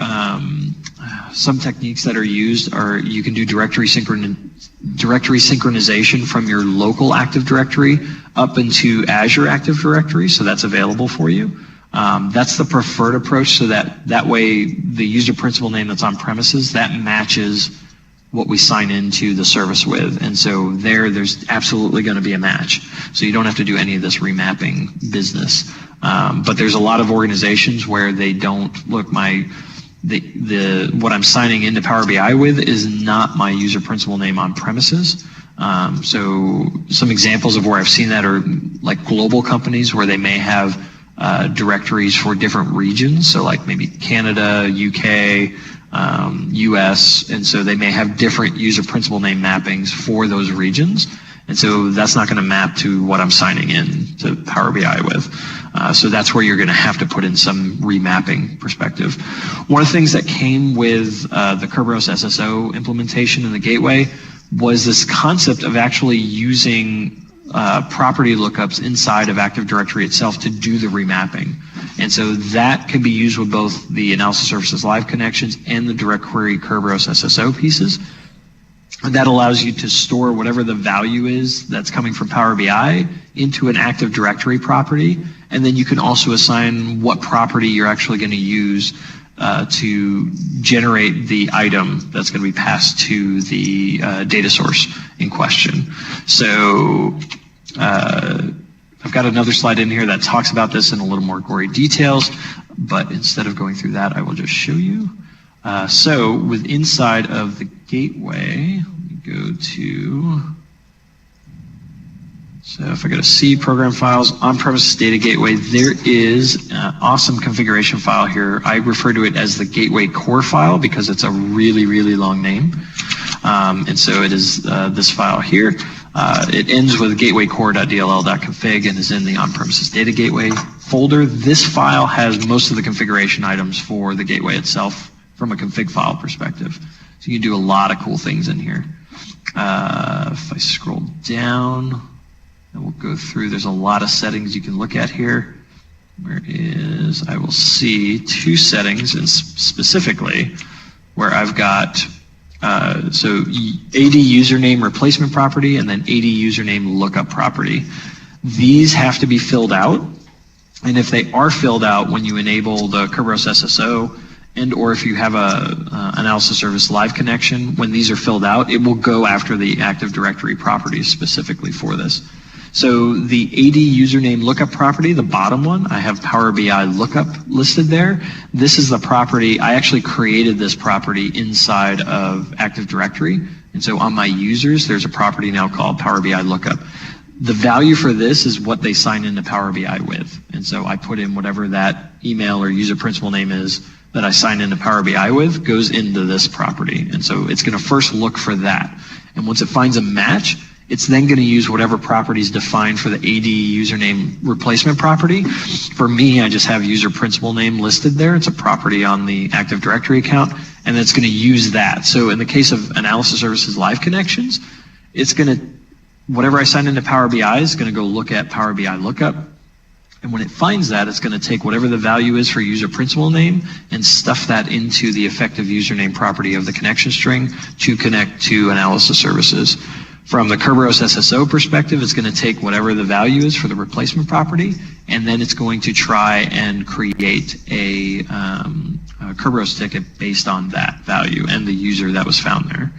B: some techniques that are used, or you can do directory synchronization from your local Active Directory up into Azure Active Directory, so that's available for you. That's the preferred approach, so that way the user principal name that's on premises, that matches what we sign into the service with. And so there's absolutely going to be a match. So you don't have to do any of this remapping business. But there's a lot of organizations where they don't look, what I'm signing into Power BI with is not my user principal name on premises. So some examples of where I've seen that are like global companies where they may have directories for different regions. So like maybe Canada, UK, US, and so they may have different user principal name mappings for those regions. And so that's not going to map to what I'm signing in to Power BI with. So that's where you're going to have to put in some remapping perspective. One of the things that came with the Kerberos SSO implementation in the gateway was this concept of actually using property lookups inside of Active Directory itself to do the remapping. And so that can be used with both the Analysis Services Live connections and the Direct Query Kerberos SSO pieces. And that allows you to store whatever the value is that's coming from Power BI into an Active Directory property. And then you can also assign what property you're actually going to use to generate the item that's going to be passed to the data source in question. So I've got another slide in here that talks about this in a little more gory details, but instead of going through that, I will just show you. So with inside of the gateway, let me go to, so if I go to C, Program Files, On-Premises Data Gateway, there is an awesome configuration file here. I refer to it as the Gateway Core file because it's a really, really long name. And so it is this file here. It ends with gatewaycore.dll.config and is in the on-premises data gateway folder. This file has most of the configuration items for the gateway itself from a config file perspective. So you can do a lot of cool things in here. If I scroll down, and we'll go through, there's a lot of settings you can look at here. I will see 2 settings, and specifically where I've got so AD username replacement property and then AD username lookup property. These have to be filled out, and if they are filled out when you enable the Kerberos SSO and or if you have a Analysis Service Live connection, when these are filled out, it will go after the Active Directory properties specifically for this. So the AD username lookup property, the bottom one, I have Power BI lookup listed there. This is the property, I actually created this property inside of Active Directory. And so on my users, there's a property now called Power BI lookup. The value for this is what they sign into Power BI with. And so I put in whatever that email or user principal name is that I sign into Power BI with goes into this property. And so it's going to first look for that. And once it finds a match, it's then going to use whatever property is defined for the AD username replacement property. For me, I just have user principal name listed there. It's a property on the Active Directory account, and it's going to use that. So in the case of Analysis Services Live connections, it's going to, whatever I sign into Power BI is going to go look at Power BI lookup, And when it finds that, it's going to take whatever the value is for user principal name and stuff that into the effective username property of the connection string to connect to analysis services. From the Kerberos SSO perspective, it's going to take whatever the value is for the replacement property, and then it's going to try and create a Kerberos ticket based on that value and the user that was found there.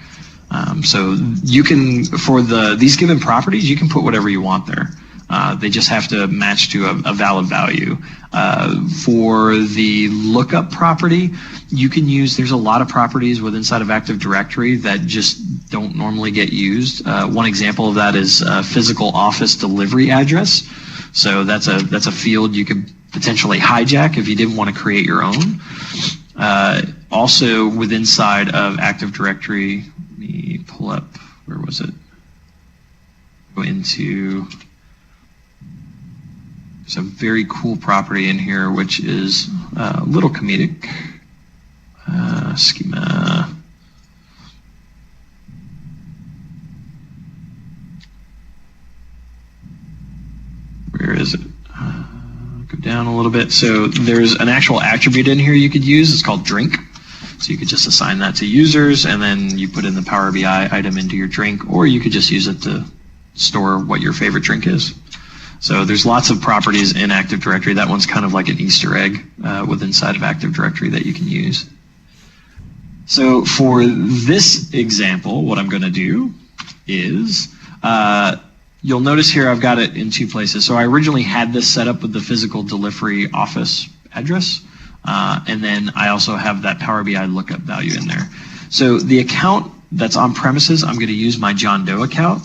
B: So you can, for these given properties, you can put whatever you want there. They just have to match to a valid value. For the lookup property, you can use, there's a lot of properties inside of Active Directory that just don't normally get used. One example of that is physical office delivery address. So that's a field you could potentially hijack if you didn't want to create your own. Also, inside of Active Directory, let me pull up, where was it? Go into, there's a very cool property in here, which is a little comedic. Schema. Where is it? Go down a little bit. So there's an actual attribute in here you could use. It's called drink. So you could just assign that to users, and then you put in the Power BI item into your drink, or you could just use it to store what your favorite drink is. So there's lots of properties in Active Directory. That one's kind of like an Easter egg inside of Active Directory that you can use. So for this example, what I'm going to do is, you'll notice here I've got it in two places. So I originally had this set up with the physical delivery office address, and then I also have that Power BI lookup value in there. So the account that's on premises, I'm going to use my John Doe account.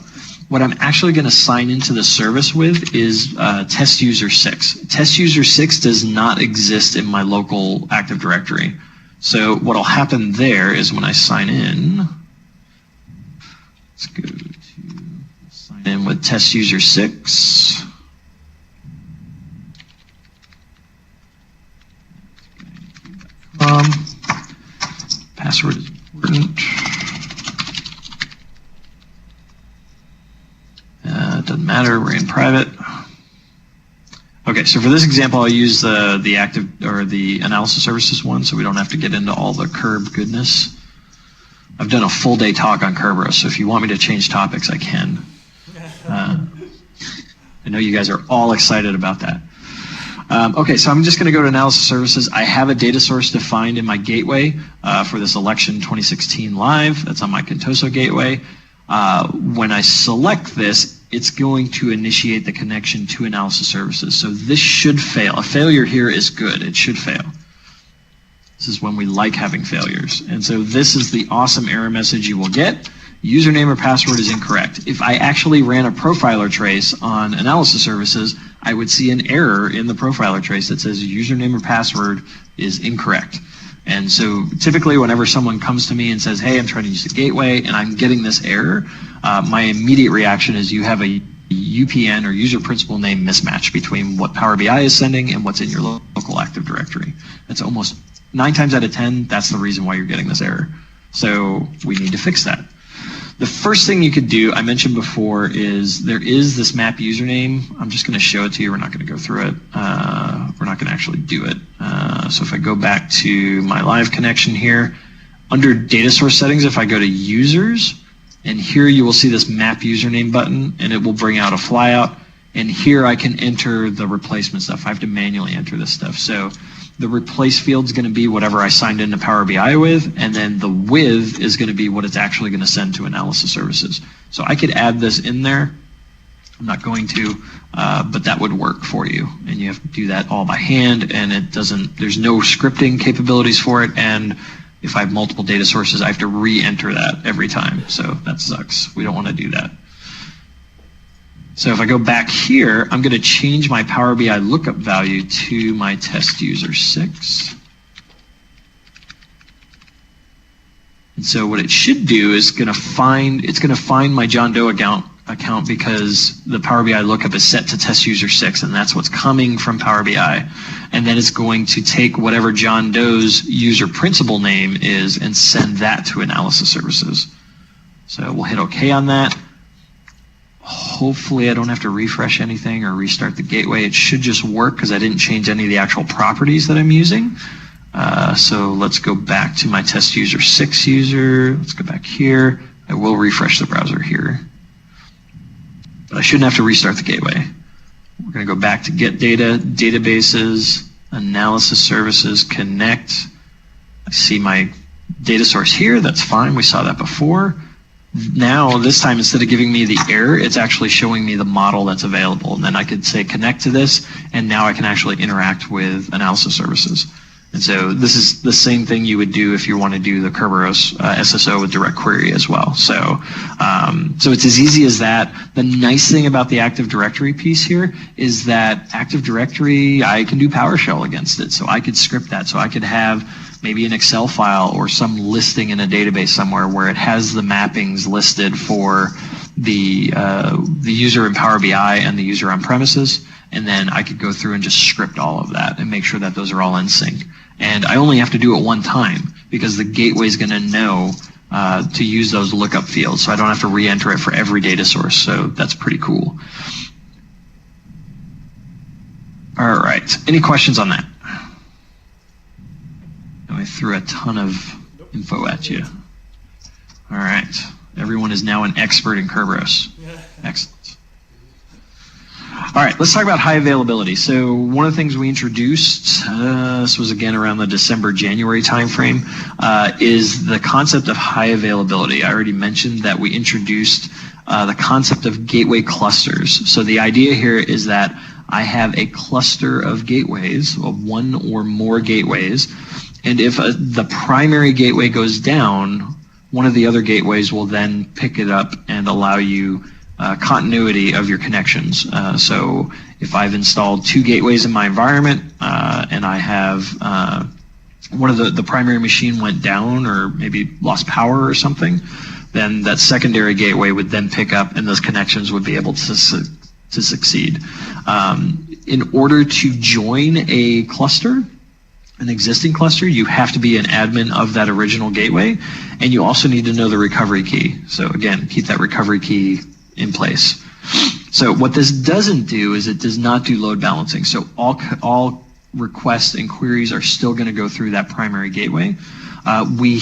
B: What I'm actually going to sign into the service with is test user 6. Test user 6 does not exist in my local Active Directory. So what will happen there is when I sign in, let's go to sign in with test user 6. Password is important. Doesn't matter, we're in private. Okay, so for this example, I'll use the active or the analysis services one, so we don't have to get into all the Kerb goodness. I've done a full day talk on Kerberos, so if you want me to change topics, I can. I know you guys are all excited about that. Okay, so I'm just going to go to analysis services. I have a data source defined in my gateway for this election 2016 live. That's on my Contoso gateway. When I select this, it's going to initiate the connection to analysis services. So this should fail. A failure here is good. It should fail. This is when we like having failures. And so this is the awesome error message you will get. Username or password is incorrect. If I actually ran a profiler trace on analysis services, I would see an error in the profiler trace that says username or password is incorrect. And so typically whenever someone comes to me and says, hey, I'm trying to use the gateway and I'm getting this error, my immediate reaction is you have a UPN or user principal name mismatch between what Power BI is sending and what's in your local Active Directory. That's almost 9 times out of 10, that's the reason why you're getting this error. So we need to fix that. The first thing you could do, I mentioned before, is there is this map username. I'm just going to show it to you. We're not going to go through it. We're not going to actually do it. So if I go back to my live connection here, under data source settings, if I go to users, and here you will see this map username button, and it will bring out a flyout. And here I can enter the replacement stuff. I have to manually enter this stuff. So the replace field is going to be whatever I signed into Power BI with, and then the with is going to be what it's actually going to send to analysis services. So I could add this in there. I'm not going to, but that would work for you. And you have to do that all by hand, and it doesn't, there's no scripting capabilities for it. And if I have multiple data sources, I have to re-enter that every time. So that sucks. We don't want to do that. So if I go back here, I'm going to change my Power BI lookup value to my test user 6. And so what it should do is it's going to find my John Doe account because the Power BI lookup is set to test user 6, and that's what's coming from Power BI. And then it's going to take whatever John Doe's user principal name is and send that to analysis services. So we'll hit OK on that. hopefully I don't have to refresh anything or restart the gateway. It should just work because I didn't change any of the actual properties that I'm using. So let's go back to my test user 6 user. Let's go back here. I will refresh the browser here. But I shouldn't have to restart the gateway. We're going to go back to get data, databases, analysis services, connect. I see my data source here. That's fine. We saw that before. Now, this time, instead of giving me the error, it's actually showing me the model that's available. And then I could say connect to this, and now I can actually interact with analysis services. And so this is the same thing you would do if you want to do the Kerberos SSO with direct query as well. So, so it's as easy as that. The nice thing about the Active Directory piece here is that Active Directory, I can do PowerShell against it. So I could script that. So I could have maybe an Excel file or some listing in a database somewhere where it has the mappings listed for the user in Power BI and the user on premises. And then I could go through and just script all of that and make sure that those are all in sync. And I only have to do it one time because the gateway is going to know to use those lookup fields. So I don't have to re-enter it for every data source. So that's pretty cool. All right. Any questions on that? I threw a ton of info at you. All right. Everyone is now an expert in Kerberos. Excellent. All right, let's talk about high availability. So one of the things we introduced, this was again around the December-January timeframe, is the concept of high availability. I already mentioned that we introduced the concept of gateway clusters. So the idea here is that I have a cluster of gateways, of one or more gateways, and if the primary gateway goes down, one of the other gateways will then pick it up and allow you continuity of your connections. So if I've installed 2 gateways in my environment and I have one of the primary machine went down or maybe lost power or something, then that secondary gateway would then pick up and those connections would be able to succeed. In order to join a cluster, an existing cluster, you have to be an admin of that original gateway, and you also need to know the recovery key. So again, keep that recovery key in place. So what this doesn't do is it does not do load balancing. So all requests and queries are still going to go through that primary gateway. We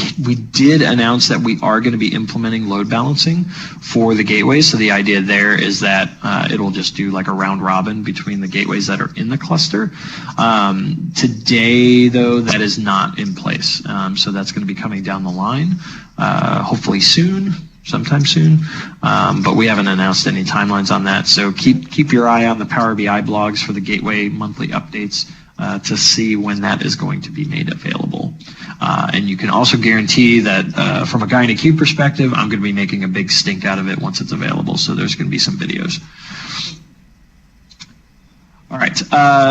B: did announce that we are going to be implementing load balancing for the gateways. So the idea there is that it'll just do like a round robin between the gateways that are in the cluster. Today, though, that is not in place. So that's going to be coming down the line, hopefully soon. Sometime soon, but we haven't announced any timelines on that. So keep your eye on the Power BI blogs for the gateway monthly updates to see when that is going to be made available. And you can also guarantee that from a Guy in a Cube perspective, I'm going to be making a big stink out of it once it's available. So there's going to be some videos. All right,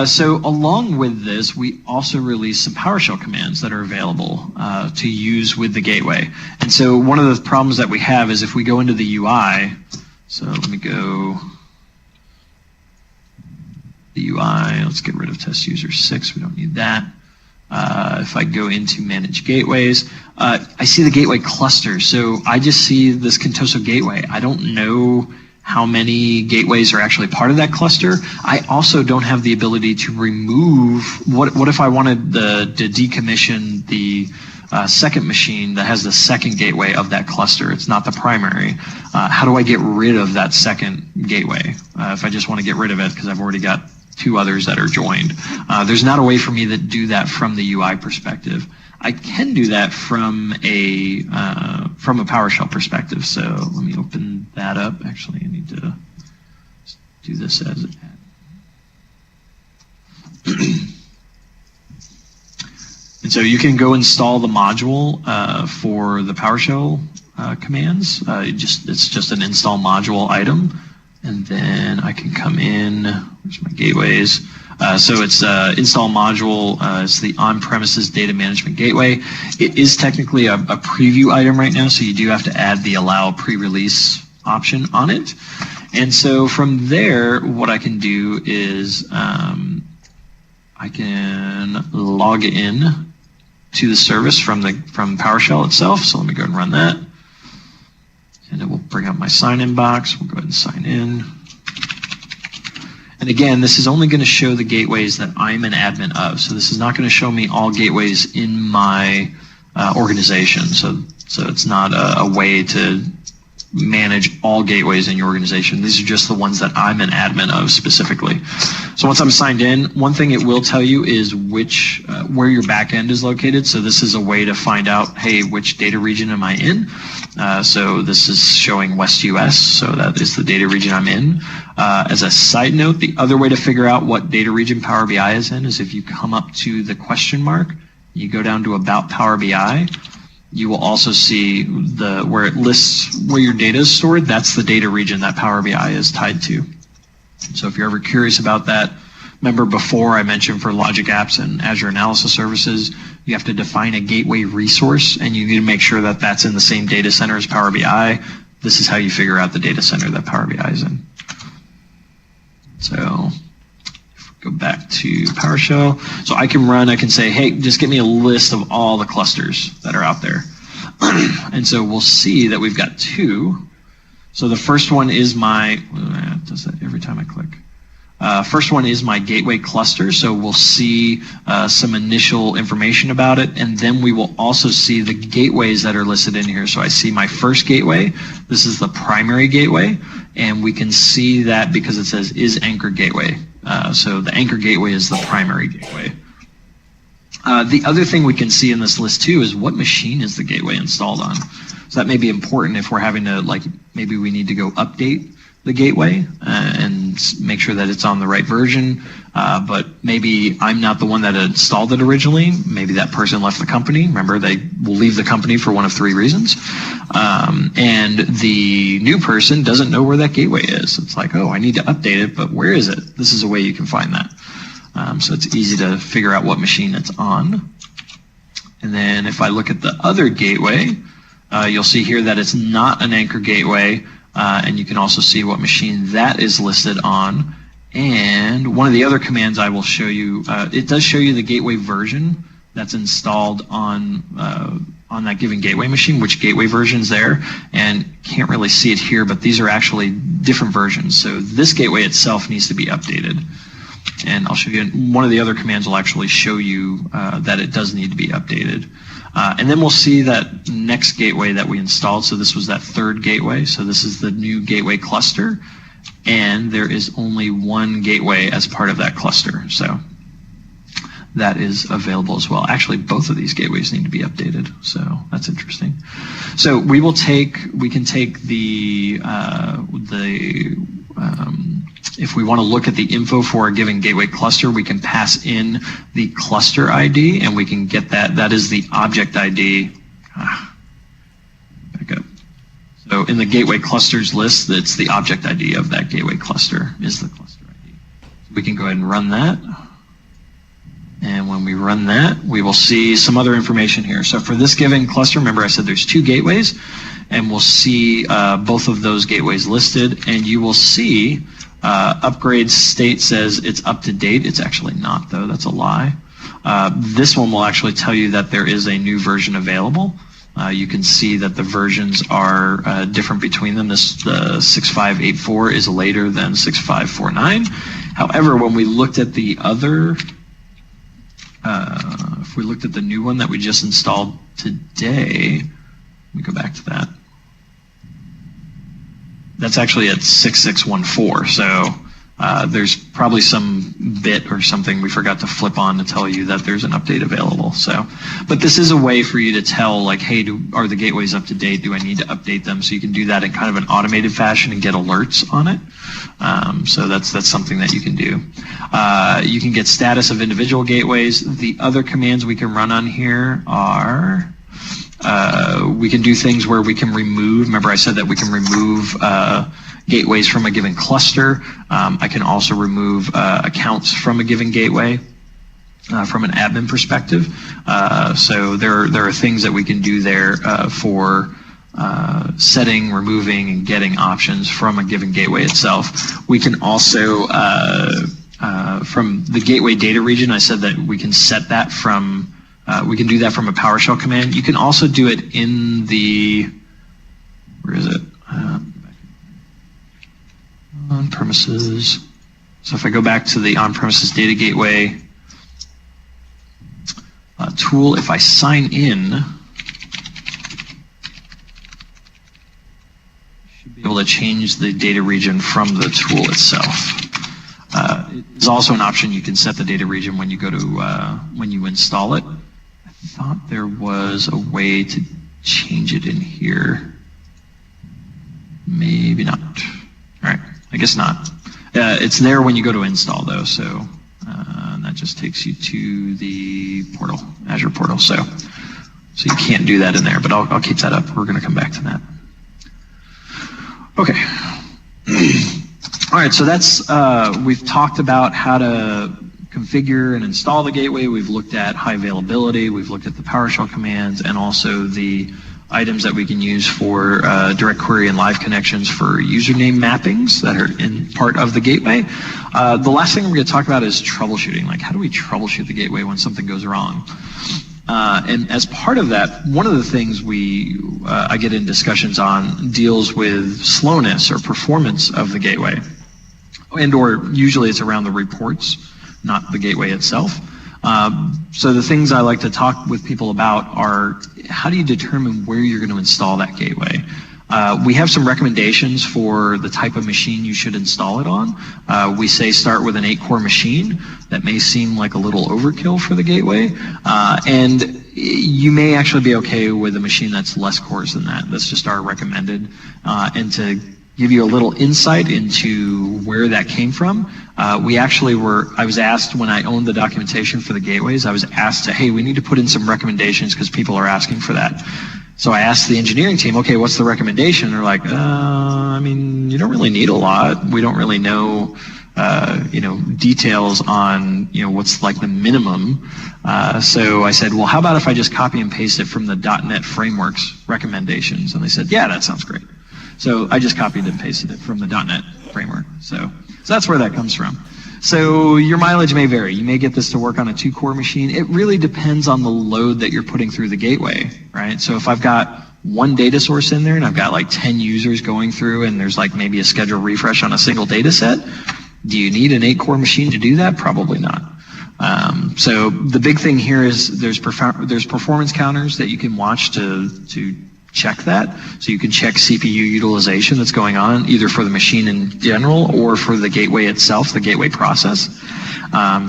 B: so along with this, we also released some PowerShell commands that are available to use with the gateway. And so one of the problems that we have is if we go into the UI, so let me go, the UI, let's get rid of test user 6, we don't need that. If I go into manage gateways, I see the gateway cluster. So I just see this Contoso gateway. I don't know how many gateways are actually part of that cluster. I also don't have the ability to remove, what if I wanted to decommission the second machine that has the second gateway of that cluster? It's not the primary. How do I get rid of that second gateway if I just want to get rid of it because I've already got 2 others that are joined? There's not a way for me to do that from the UI perspective. I can do that from a PowerShell perspective. So let me open that up. Actually, I need to do this as an add. And so you can go install the module for the PowerShell commands. It's just an install module item. And then I can come in, where's my gateways? So it's install module, it's the on-premises data management gateway. It is technically a preview item right now, so you do have to add the allow pre-release option on it. And so from there, what I can do is I can log in to the service from PowerShell itself. So let me go ahead and run that. And it will bring up my sign-in box. We'll go ahead and sign in. And again, this is only going to show the gateways that I'm an admin of. So this is not going to show me all gateways in my organization. So it's not a way to manage all gateways in your organization. These are just the ones that I'm an admin of specifically. So once I'm signed in, one thing it will tell you is where your backend is located. So this is a way to find out, hey, which data region am I in? So this is showing West US, so that is the data region I'm in. As a side note, the other way to figure out what data region Power BI is in is if you come up to the question mark, you go down to About Power BI, you will also see where it lists where your data is stored. That's the data region that Power BI is tied to. So if you're ever curious about that, remember before I mentioned for Logic Apps and Azure Analysis Services, you have to define a gateway resource, and you need to make sure that that's in the same data center as Power BI. This is how you figure out the data center that Power BI is in. So go back to PowerShell. So I can say, hey, just give me a list of all the clusters that are out there. And so we'll see that we've got 2. So the first one is it does that every time I click. First one is my gateway cluster. So we'll see some initial information about it. And then we will also see the gateways that are listed in here. So I see my first gateway. This is the primary gateway. And we can see that because it says is anchor gateway. So the anchor gateway is the primary gateway. The other thing we can see in this list too is what machine is the gateway installed on. So that may be important if we're having to, maybe we need to go update the gateway and make sure that it's on the right version. But maybe I'm not the one that installed it originally. Maybe that person left the company. Remember, they will leave the company for one of 3 reasons. And the new person doesn't know where that gateway is. It's like, oh, I need to update it, but where is it? This is a way you can find that. So it's easy to figure out what machine it's on. And then if I look at the other gateway, you'll see here that it's not an anchor gateway. And you can also see what machine that is listed on. And one of the other commands I will show you, it does show you the gateway version that's installed on that given gateway machine, which gateway version's there. And can't really see it here, but these are actually different versions. So this gateway itself needs to be updated. And I'll show you, one of the other commands will actually show you that it does need to be updated. And then we'll see that next gateway that we installed. So this was that 3rd gateway. So this is the new gateway cluster. And there is only 1 gateway as part of that cluster. So that is available as well. Actually, both of these gateways need to be updated. So that's interesting. So we can take if we want to look at the info for a given gateway cluster, we can pass in the cluster ID and we can get that. That is the object ID. Back up. So in the gateway clusters list, that's the object ID of that gateway cluster is the cluster ID. So we can go ahead and run that. And when we run that, we will see some other information here. So for this given cluster, remember I said there's 2 gateways, and we'll see both of those gateways listed, and you will see upgrade state says it's up to date. It's actually not, though. That's a lie. This one will actually tell you that there is a new version available. You can see that the versions are different between them. The 6584 is later than 6549. However, when we looked at the other, if we looked at the new one that we just installed today, let me go back to that. That's actually at 6614. So there's probably some bit or something we forgot to flip on to tell you that there's an update available. So, but this is a way for you to tell, like, hey, are the gateways up to date? Do I need to update them? So you can do that in kind of an automated fashion and get alerts on it. So that's something that you can do. You can get status of individual gateways. The other commands we can run on here are, we can do things where we can remove, remember I said that we can remove gateways from a given cluster. I can also remove accounts from a given gateway from an admin perspective. So there are things that we can do there for setting, removing, and getting options from a given gateway itself. We can also, from the gateway data region, I said that we can set that from, we can do that from a PowerShell command. You can also do it in the, where is it? On premises, So if I go back to the on-premises data gateway tool, if I sign in, should be able to change the data region from the tool itself. There's also an option you can set the data region when you go to when you install it. I thought there was a way to change it in here. Maybe not. All right, I guess not. It's there when you go to install though, so that just takes you to the portal, Azure portal. So you can't do that in there, but I'll keep that up. We're going to come back to that. Okay. All right, so that's, we've talked about how to configure and install the gateway. We've looked at high availability. We've looked at the PowerShell commands and also the items that we can use for direct query and live connections for username mappings that are in part of the gateway. The last thing we're going to talk about is troubleshooting. Like, how do we troubleshoot the gateway when something goes wrong? And as part of that, one of the things I get in discussions on deals with slowness or performance of the gateway. And/or usually it's around the reports, not the gateway itself. So the things I like to talk with people about are, how do you determine where you're going to install that gateway? We have some recommendations for the type of machine you should install it on. We say start with an 8-core machine. That may seem like a little overkill for the gateway. And you may actually be okay with a machine that's less cores than that. That's just our recommended. And to give you a little insight into where that came from, I was asked when I owned the documentation for the gateways, I was asked to, hey, we need to put in some recommendations because people are asking for that. So I asked the engineering team, okay, what's the recommendation? They're like, I mean, you don't really need a lot. We don't really know, details on, what's like the minimum. So I said, well, how about if I just copy and paste it from the .NET Framework's recommendations? And they said, yeah, that sounds great. So I just copied and pasted it from the .NET Framework. So that's where that comes from. So your mileage may vary. You may get this to work on a 2-core machine. It really depends on the load that you're putting through the gateway, right? So if I've got one data source in there and I've got like 10 users going through and there's like maybe a scheduled refresh on a single data set, do you need an 8-core machine to do that? Probably not. So the big thing here is there's performance counters that you can watch to check that. So you can check CPU utilization that's going on either for the machine in general or for the gateway itself, the gateway process.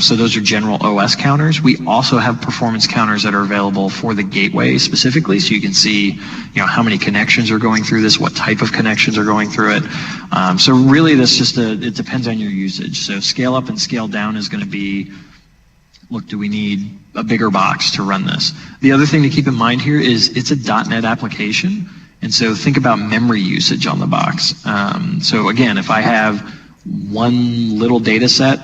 B: So those are general OS counters. We also have performance counters that are available for the gateway specifically, so you can see, how many connections are going through this, what type of connections are going through it. So really, it depends on your usage. So scale up and scale down is going to be, look, do we need a bigger box to run this? The other thing to keep in mind here is it's a .NET application, and so think about memory usage on the box. So again, if I have one little data set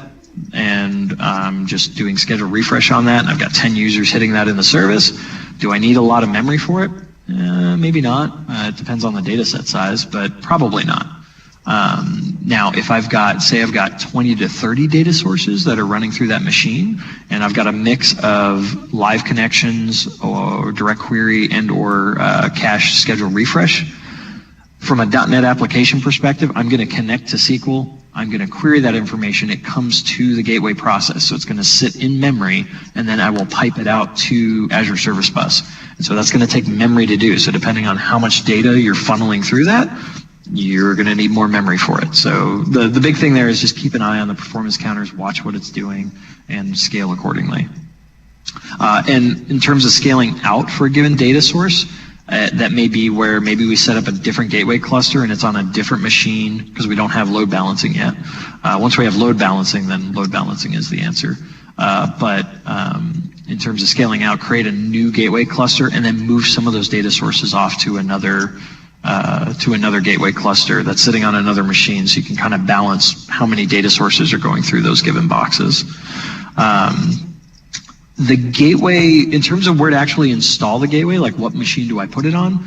B: and I'm just doing scheduled refresh on that, and I've got 10 users hitting that in the service, do I need a lot of memory for it? Maybe not. It depends on the data set size, but probably not. Now, if I've got 20 to 30 data sources that are running through that machine, and I've got a mix of live connections or direct query and or cache schedule refresh, from a .NET application perspective, I'm going to connect to SQL. I'm going to query that information. It comes to the gateway process. So it's going to sit in memory, and then I will pipe it out to Azure Service Bus. And so that's going to take memory to do. So depending on how much data you're funneling through that, you're going to need more memory for it. So the big thing there is just keep an eye on the performance counters, watch what it's doing, and scale accordingly. And in terms of scaling out for a given data source, that may be where maybe we set up a different gateway cluster and it's on a different machine because we don't have load balancing yet. Once we have load balancing, then load balancing is the answer. But in terms of scaling out, create a new gateway cluster and then move some of those data sources off to another gateway cluster that's sitting on another machine, so you can kind of balance how many data sources are going through those given boxes. The gateway, in terms of where to actually install the gateway, like what machine do I put it on,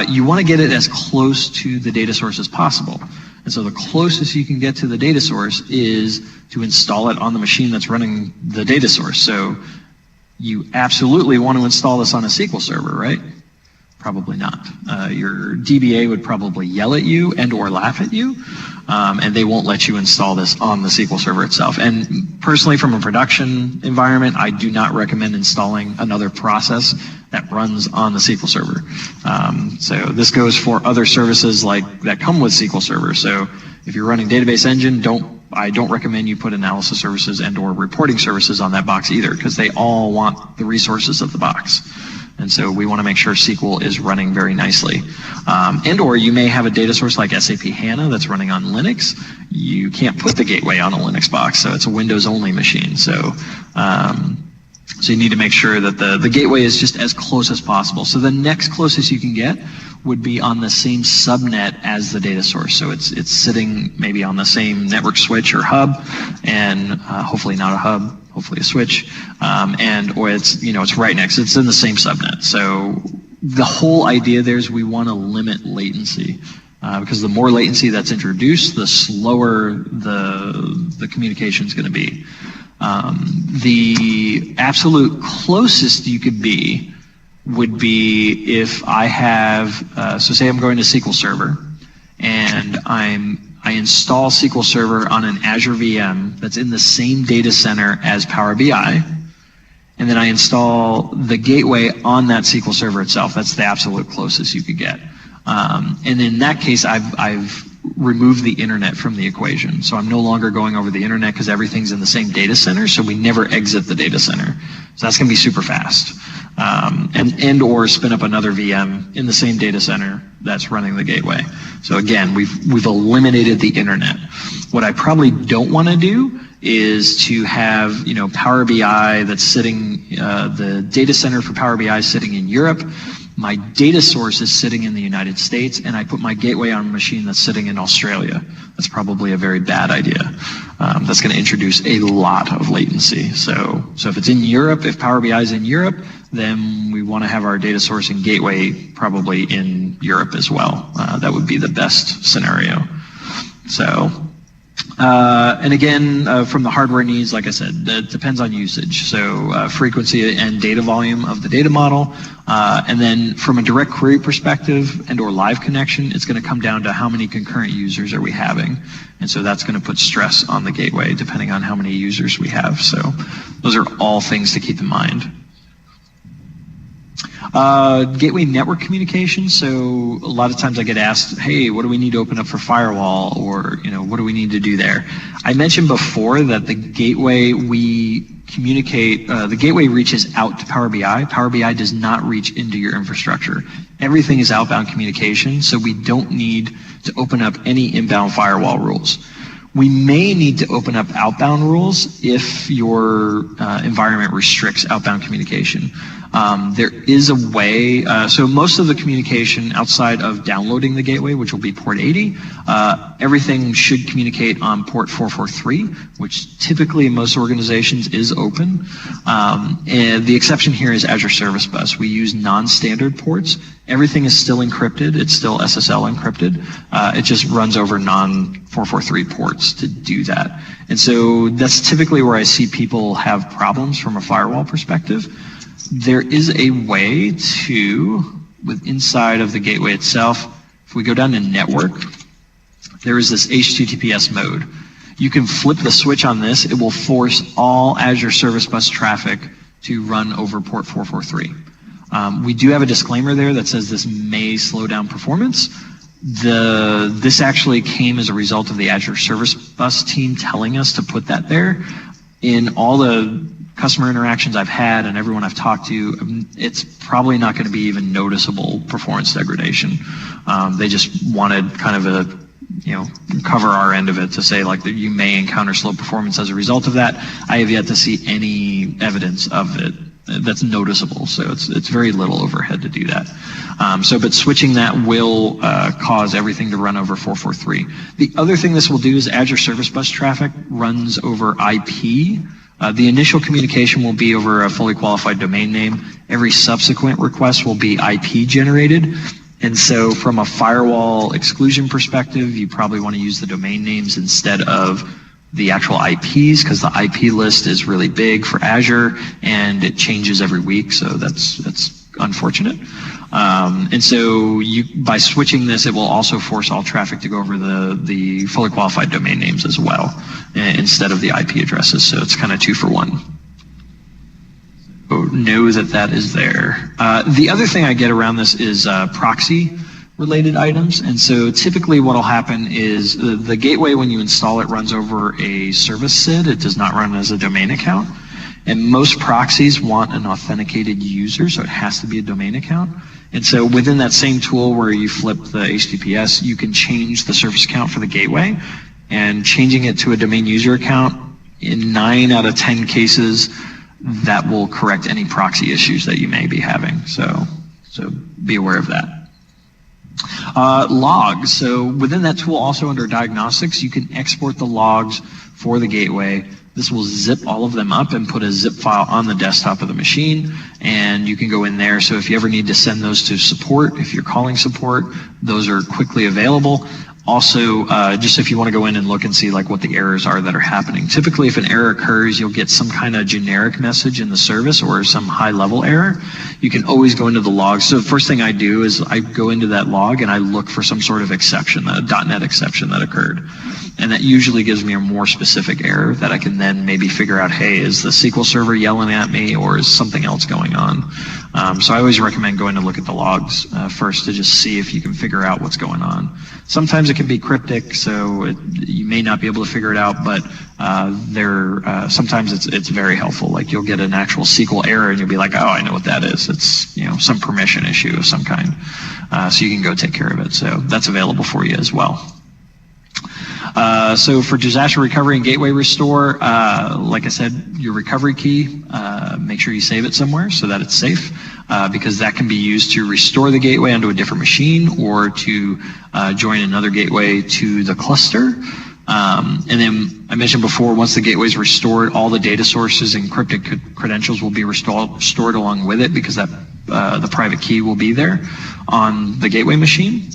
B: you want to get it as close to the data source as possible. And so the closest you can get to the data source is to install it on the machine that's running the data source. So you absolutely want to install this on a SQL server, right? Probably not. Your DBA would probably yell at you and or laugh at you. and they won't let you install this on the SQL Server itself. And personally, from a production environment, I do not recommend installing another process that runs on the SQL Server. So this goes for other services like that come with SQL Server. So if you're running Database Engine, I don't recommend you put analysis services and/or reporting services on that box either, because they all want the resources of the box. And so we want to make sure SQL is running very nicely. And/or you may have a data source like SAP HANA that's running on Linux. You can't put the gateway on a Linux box, so it's a Windows-only machine. So you need to make sure that the gateway is just as close as possible. So the next closest you can get would be on the same subnet as the data source. So it's sitting maybe on the same network switch or hub, and hopefully not a hub, hopefully a switch, or it's right next. It's in the same subnet. So the whole idea there is we want to limit latency, because the more latency that's introduced, the slower the communication is going to be. The absolute closest you could be would be if I have, so say I'm going to SQL Server, and I install SQL Server on an Azure VM that's in the same data center as Power BI, and then I install the gateway on that SQL Server itself. That's the absolute closest you could get. And in that case, I've removed the internet from the equation. So I'm no longer going over the internet because everything's in the same data center, so we never exit the data center. So that's going to be super fast. And/or spin up another VM in the same data center that's running the gateway. So again, we've eliminated the internet. What I probably don't want to do is to have Power BI that's sitting, the data center for Power BI is sitting in Europe. My data source is sitting in the United States, and I put my gateway on a machine that's sitting in Australia. That's probably a very bad idea. That's going to introduce a lot of latency. So if it's in Europe, if Power BI is in Europe, then we want to have our data source and gateway probably in Europe as well. That would be the best scenario. So. And again, from the hardware needs, like I said, it depends on usage. So frequency and data volume of the data model. And then from a direct query perspective and/or live connection, it's going to come down to how many concurrent users are we having. And so that's going to put stress on the gateway depending on how many users we have. So those are all things to keep in mind. Gateway network communication. So a lot of times I get asked, hey, what do we need to open up for firewall, or what do we need to do there? I mentioned before that the gateway we communicate, the gateway reaches out to Power BI. Power BI does not reach into your infrastructure. Everything is outbound communication, so we don't need to open up any inbound firewall rules. We may need to open up outbound rules if your environment restricts outbound communication. There is a way, so most of the communication outside of downloading the gateway, which will be port 80, everything should communicate on port 443, which typically in most organizations is open. And the exception here is Azure Service Bus. We use non-standard ports. Everything is still encrypted. It's still SSL encrypted. It just runs over non-443 ports to do that. And so that's typically where I see people have problems from a firewall perspective. There is a way to, inside of the gateway itself, if we go down to network, there is this HTTPS mode. You can flip the switch on this. It will force all Azure Service Bus traffic to run over port 443. We do have a disclaimer there that says this may slow down performance. This actually came as a result of the Azure Service Bus team telling us to put that there. In all the customer interactions I've had and everyone I've talked to, it's probably not going to be even noticeable performance degradation. They just wanted kind of cover our end of it to say like that you may encounter slow performance as a result of that. I have yet to see any evidence of it that's noticeable. So it's very little overhead to do that. But switching that will cause everything to run over 443. The other thing this will do is Azure Service Bus traffic runs over IP. The initial communication will be over a fully qualified domain name. Every subsequent request will be IP generated. And so from a firewall exclusion perspective, you probably want to use the domain names instead of the actual IPs, because the IP list is really big for Azure and it changes every week. So that's unfortunate. And so by switching this, it will also force all traffic to go over the fully qualified domain names as well, instead of the IP addresses. So it's kind of 2 for 1. So know that is there. The other thing I get around this is proxy related items. And so typically what will happen is the gateway, when you install it, runs over a service SID. It does not run as a domain account. And most proxies want an authenticated user, so it has to be a domain account. And so within that same tool where you flip the HTTPS, you can change the service account for the gateway, and changing it to a domain user account, in 9 out of 10 cases, that will correct any proxy issues that you may be having. So be aware of that. Logs. So within that tool, also under diagnostics, you can export the logs for the gateway. This will zip all of them up and put a zip file on the desktop of the machine, and you can go in there. So if you ever need to send those to support, if you're calling support, those are quickly available. Also, just if you want to go in and look and see like what the errors are that are happening. Typically, if an error occurs, you'll get some kind of generic message in the service or some high-level error. You can always go into the log. So the first thing I do is I go into that log and I look for some sort of exception, a .NET exception that occurred. And that usually gives me a more specific error that I can then maybe figure out, hey, is the SQL Server yelling at me, or is something else going on? So I always recommend going to look at the logs first to just see if you can figure out what's going on. Sometimes it can be cryptic, so you may not be able to figure it out, but sometimes it's very helpful. Like you'll get an actual SQL error and you'll be like, oh, I know what that is. It's some permission issue of some kind. So you can go take care of it. So that's available for you as well. So for disaster recovery and gateway restore, like I said, your recovery key, make sure you save it somewhere so that it's safe, because that can be used to restore the gateway onto a different machine or to join another gateway to the cluster. And then I mentioned before, once the gateway is restored, all the data sources and encrypted credentials will be stored along with it, because that the private key will be there on the gateway machine.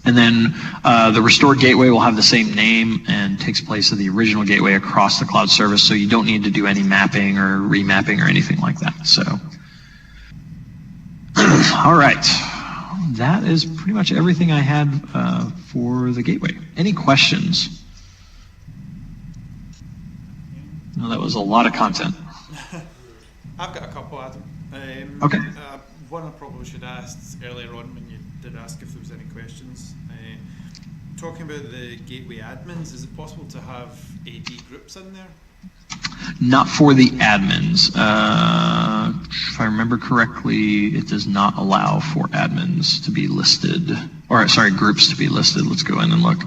B: And then the restored gateway will have the same name and takes place of the original gateway across the cloud service, so you don't need to do any mapping or remapping or anything like that. So, all right, that is pretty much everything I had for the gateway. Any questions? No, that was a lot of content.
A: I've got a couple, Adam.
B: Okay.
A: One I probably should ask earlier on when you did ask if there was any questions. Talking about the gateway admins, is it possible to have AD groups in there?
B: Not for the admins. If I remember correctly, it does not allow for admins to be listed, or sorry, groups to be listed. Let's go in and look.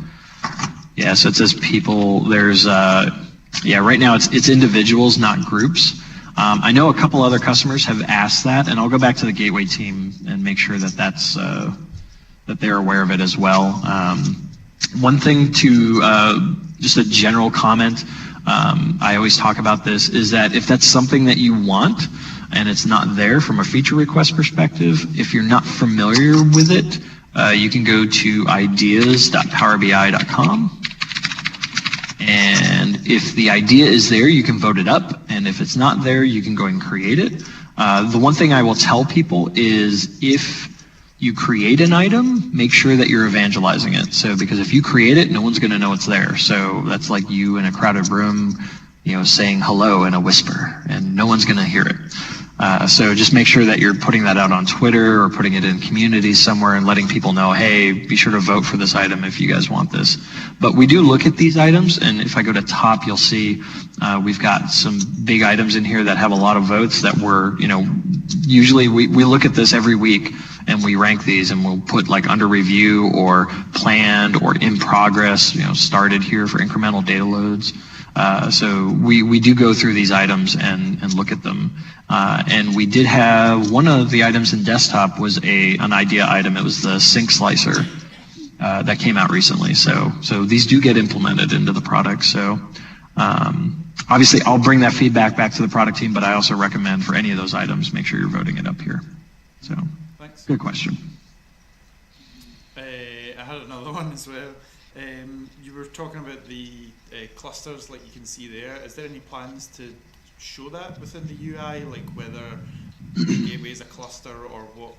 B: Yeah, so it says people. There's, right now it's individuals, not groups. I know a couple other customers have asked that, and I'll go back to the gateway team and make sure that that they're aware of it as well. One thing to, just a general comment, I always talk about this, is that if that's something that you want and it's not there from a feature request perspective, if you're not familiar with it, you can go to ideas.powerbi.com. And if the idea is there, you can vote it up. And if it's not there, you can go and create it. The one thing I will tell people is if you create an item, make sure that you're evangelizing it. So, because if you create it, no one's going to know it's there. So that's like you in a crowded room, saying hello in a whisper, and no one's going to hear it. So just make sure that you're putting that out on Twitter or putting it in communities somewhere and letting people know, hey, be sure to vote for this item if you guys want this. But we do look at these items, and if I go to top, you'll see we've got some big items in here that have a lot of votes that we're, usually we look at this every week and we rank these, and we'll put like under review or planned or in progress, started here for incremental data loads. So we do go through these items and look at them. And we did have one of the items in desktop was an idea item. It was the sync slicer that came out recently. So these do get implemented into the product. So obviously I'll bring that feedback back to the product team, but I also recommend for any of those items, make sure you're voting it up here. So thanks. Good question.
A: I had another one as well. You were talking about the clusters, like you can see there. Is there any plans to show that within the UI, like whether the gateway is a cluster or what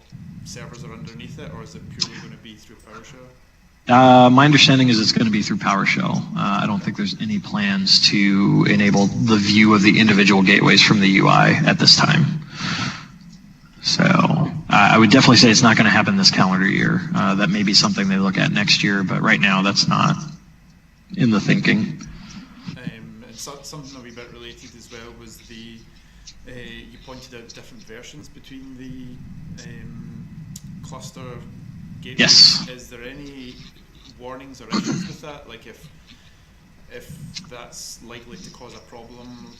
A: servers are underneath it, or is it purely going to be through PowerShell?
B: My understanding is it's going to be through PowerShell. I don't think there's any plans to enable the view of the individual gateways from the UI at this time. So I would definitely say it's not going to happen this calendar year. That may be something they look at next year, but right now that's not in the thinking.
A: And something a wee bit related as well was you pointed out different versions between the cluster gateways.
B: Yes.
A: Is there any warnings or issues with that? Like if that's likely to cause a problem?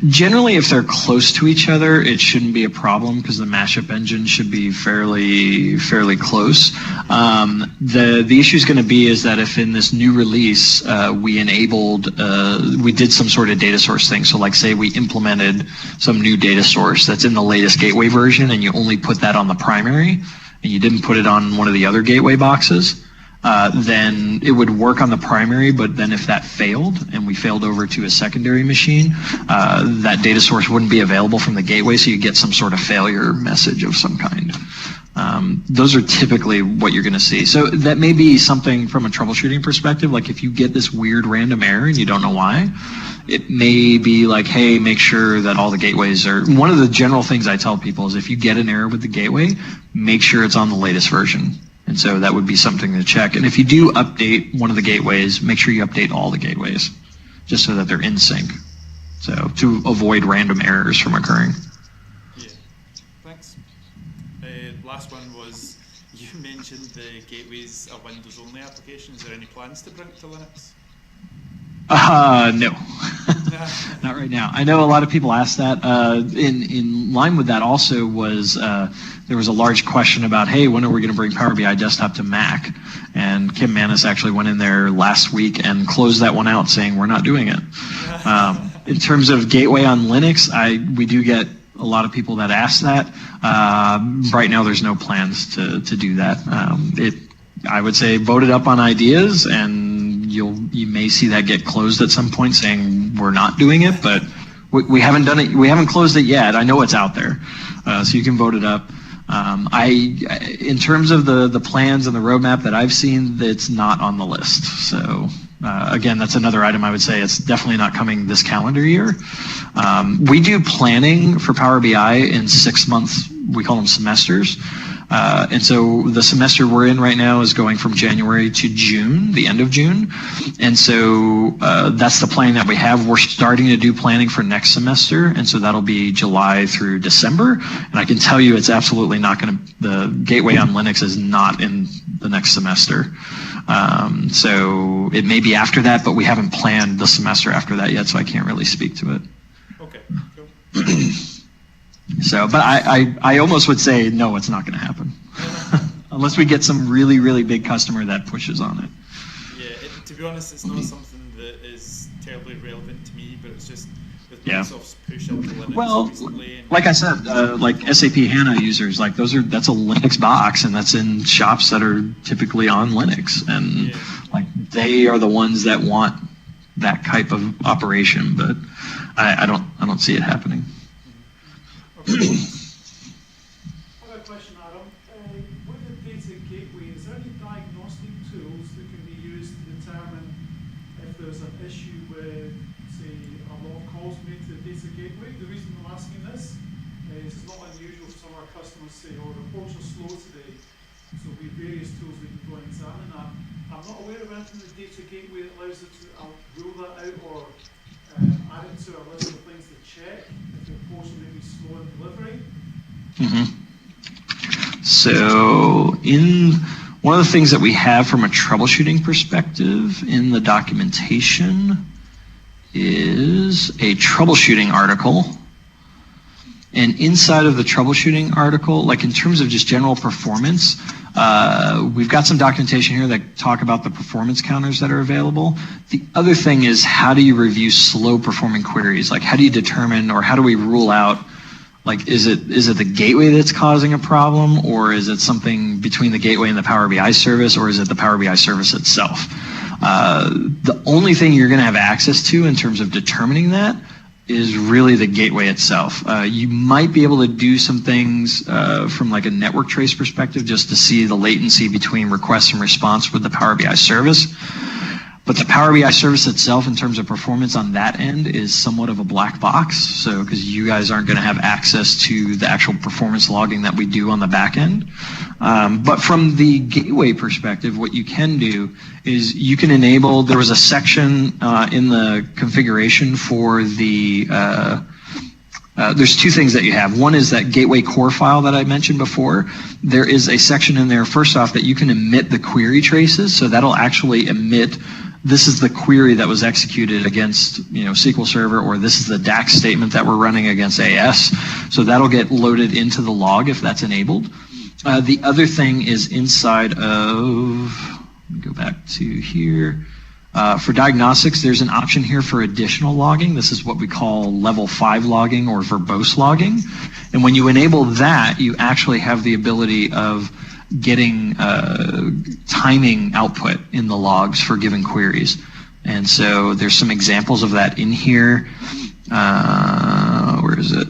B: Generally, if they're close to each other, it shouldn't be a problem because the mashup engine should be fairly close. The issue is going to be is that if in this new release we did some sort of data source thing. So like say we implemented some new data source that's in the latest gateway version and you only put that on the primary and you didn't put it on one of the other gateway boxes, then it would work on the primary, but then if that failed and we failed over to a secondary machine, that data source wouldn't be available from the gateway, so you get some sort of failure message of some kind. Those are typically what you're going to see. So that may be something from a troubleshooting perspective, like if you get this weird random error and you don't know why, it may be like, hey, make sure that all the gateways are... One of the general things I tell people is if you get an error with the gateway, make sure it's on the latest version. And so that would be something to check. And if you do update one of the gateways, make sure you update all the gateways, just so that they're in sync. So to avoid random errors from occurring.
A: Yeah, thanks. Last one was, you mentioned the gateway's a Windows-only application. Is there any plans to bring it to Linux?
B: No, not right now. I know a lot of people ask that. In line with that also was there was a large question about, hey, when are we going to bring Power BI Desktop to Mac? And Kim Manis actually went in there last week and closed that one out, saying we're not doing it. In terms of gateway on Linux, we do get a lot of people that ask that. Right now, there's no plans to do that. I would say vote it up on ideas, and you may see that get closed at some point, saying we're not doing it, but we haven't done it. We haven't closed it yet. I know it's out there, so you can vote it up. In terms of the plans and the roadmap that I've seen, it's not on the list. So again, that's another item I would say it's definitely not coming this calendar year. We do planning for Power BI in 6 months. We call them semesters. And so the semester we're in right now is going from January to June, the end of June. And so that's the plan that we have. We're starting to do planning for next semester. And so that'll be July through December. And I can tell you it's absolutely not going to, the gateway on Linux is not in the next semester. So it may be after that, but we haven't planned the semester after that yet, so I can't really speak to it.
A: Okay, cool.
B: So, but I almost would say, no, it's not going to happen. Unless we get some really, really big customer that pushes on it.
A: Yeah, to be honest, it's not something that is terribly relevant to me, but it's just with Microsoft's push into Linux recently.
B: Like I said, like SAP HANA users, like that's a Linux box, and that's in shops that are typically on Linux. And like they are the ones that want that type of operation, but I don't see it happening.
C: I have a question, Adam. With the data gateway, is there any diagnostic tools that can be used to determine if there's an issue with, say, a lot of calls made to the data gateway? The reason I'm asking this is it's not unusual for some of our customers to say, oh, reports are slow today, so we have various tools we can go and examine that. I'm not aware of anything in the data gateway that allows us to rule that out or add it to our list of things to check if the reports are maybe slow in delivery.
B: So one of the things that we have from a troubleshooting perspective in the documentation is a troubleshooting article. And inside of the troubleshooting article, like in terms of just general performance, we've got some documentation here that talk about the performance counters that are available. The other thing is, how do you review slow performing queries? Like how do you determine, or how do we rule out, like is it the gateway that's causing a problem, or is it something between the gateway and the Power BI service, or is it the Power BI service itself? The only thing you're going to have access to in terms of determining that is really the gateway itself. You might be able to do some things from like a network trace perspective just to see the latency between request and response with the Power BI service. But the Power BI service itself, in terms of performance on that end, is somewhat of a black box. So, because you guys aren't going to have access to the actual performance logging that we do on the back end. But from the gateway perspective, what you can do is you can enable, there was a section in the configuration for the, there's two things that you have. One is that gateway core file that I mentioned before. There is a section in there, first off, that you can emit the query traces. So that'll actually emit, this is the query that was executed against, SQL Server, or this is the DAX statement that we're running against AS. So that'll get loaded into the log if that's enabled. The other thing is inside of, let me go back to here. For diagnostics, there's an option here for additional logging. This is what we call level 5 logging or verbose logging. And when you enable that, you actually have the ability of getting timing output in the logs for given queries. And so there's some examples of that in here. Where is it?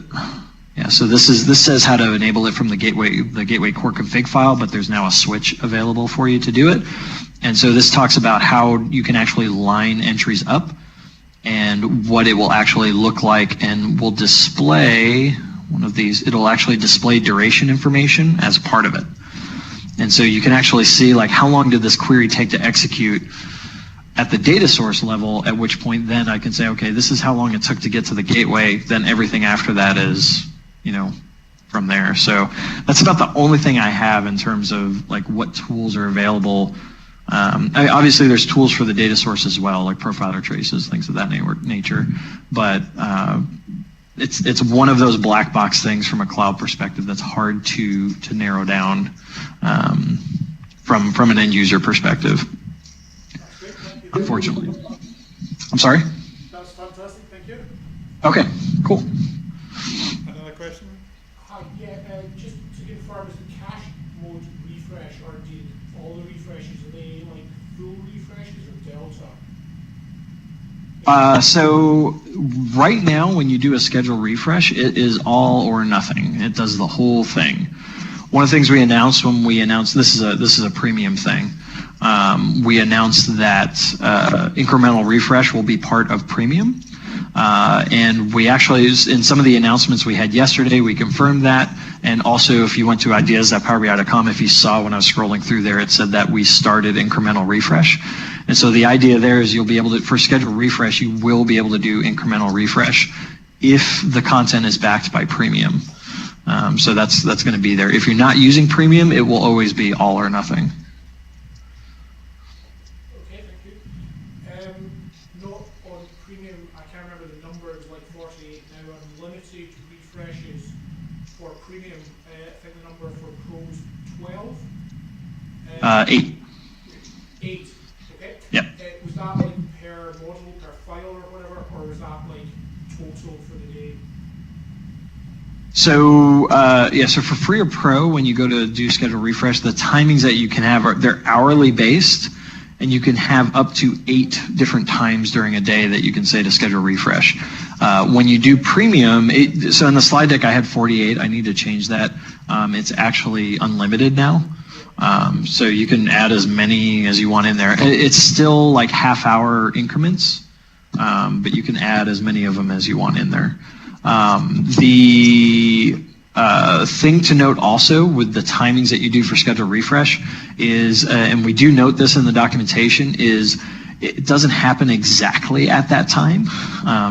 B: Yeah, so this says how to enable it from the gateway core config file, but there's now a switch available for you to do it. And so this talks about how you can actually line entries up and what it will actually look like, and will display one of these. It'll actually display duration information as part of it. And so you can actually see like how long did this query take to execute at the data source level, at which point then I can say, okay, this is how long it took to get to the gateway, then everything after that is, from there. So that's about the only thing I have in terms of like what tools are available. Obviously there's tools for the data source as well, like profiler traces, things of that nature. But it's one of those black box things from a cloud perspective that's hard to narrow down from an end user perspective. Unfortunately. I'm sorry?
C: That's fantastic, thank you.
B: Okay, cool.
A: Another question?
C: Just to confirm, is the cache mode refresh, or indeed all the refreshes, are they like full refreshes or delta?
B: So right now, when you do a schedule refresh, it is all or nothing. It does the whole thing. One of the things we announced when we announced this is a premium thing. We announced that incremental refresh will be part of premium. And we actually, in some of the announcements we had yesterday, we confirmed that. And also, if you went to ideas.powerbi.com, if you saw when I was scrolling through there, it said that we started incremental refresh. And so the idea there is you'll be able to, for scheduled refresh, you will be able to do incremental refresh if the content is backed by premium. So that's going to be there. If you're not using premium, it will always be all or nothing.
C: Okay, thank you. Not on premium, I can't remember the number, it's like 48 now. Unlimited refreshes for premium, I think the number for Pro's 12.
B: 8.
C: 8, okay.
B: Yep.
C: Was that like per model, per file or whatever, or was that like total for the day?
B: So so for free or pro, when you go to do schedule refresh, the timings that you can have they're hourly based, and you can have up to 8 different times during a day that you can say to schedule refresh. When you do premium, so in the slide deck I had 48. I need to change that. It's actually unlimited now. So you can add as many as you want in there. It's still like half-hour increments, but you can add as many of them as you want in there. The thing to note also with the timings that you do for schedule refresh is, and we do note this in the documentation, is it doesn't happen exactly at that time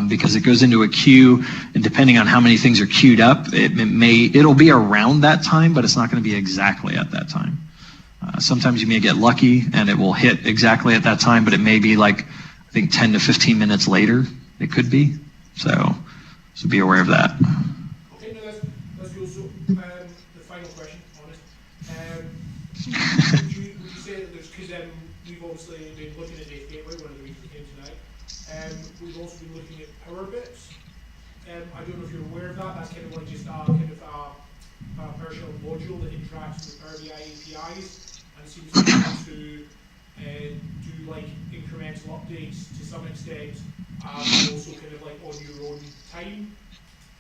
B: because it goes into a queue, and depending on how many things are queued up, it'll be around that time, but it's not going to be exactly at that time. Sometimes you may get lucky and it will hit exactly at that time, but it may be like, I think 10 to 15 minutes later, it could be. So be aware of that.
C: Okay, no, that's cool. So the final question, honest. Would you say that there's, because we've obviously been looking at Data Gateway, one of the reasons we came tonight. We've also been looking at Power Bits. I don't know if you're aware of that. That's kind of like just a PowerShell module that interacts with Power BI APIs and seems to
D: do like incremental updates to some extent, and also kind of like on your own time.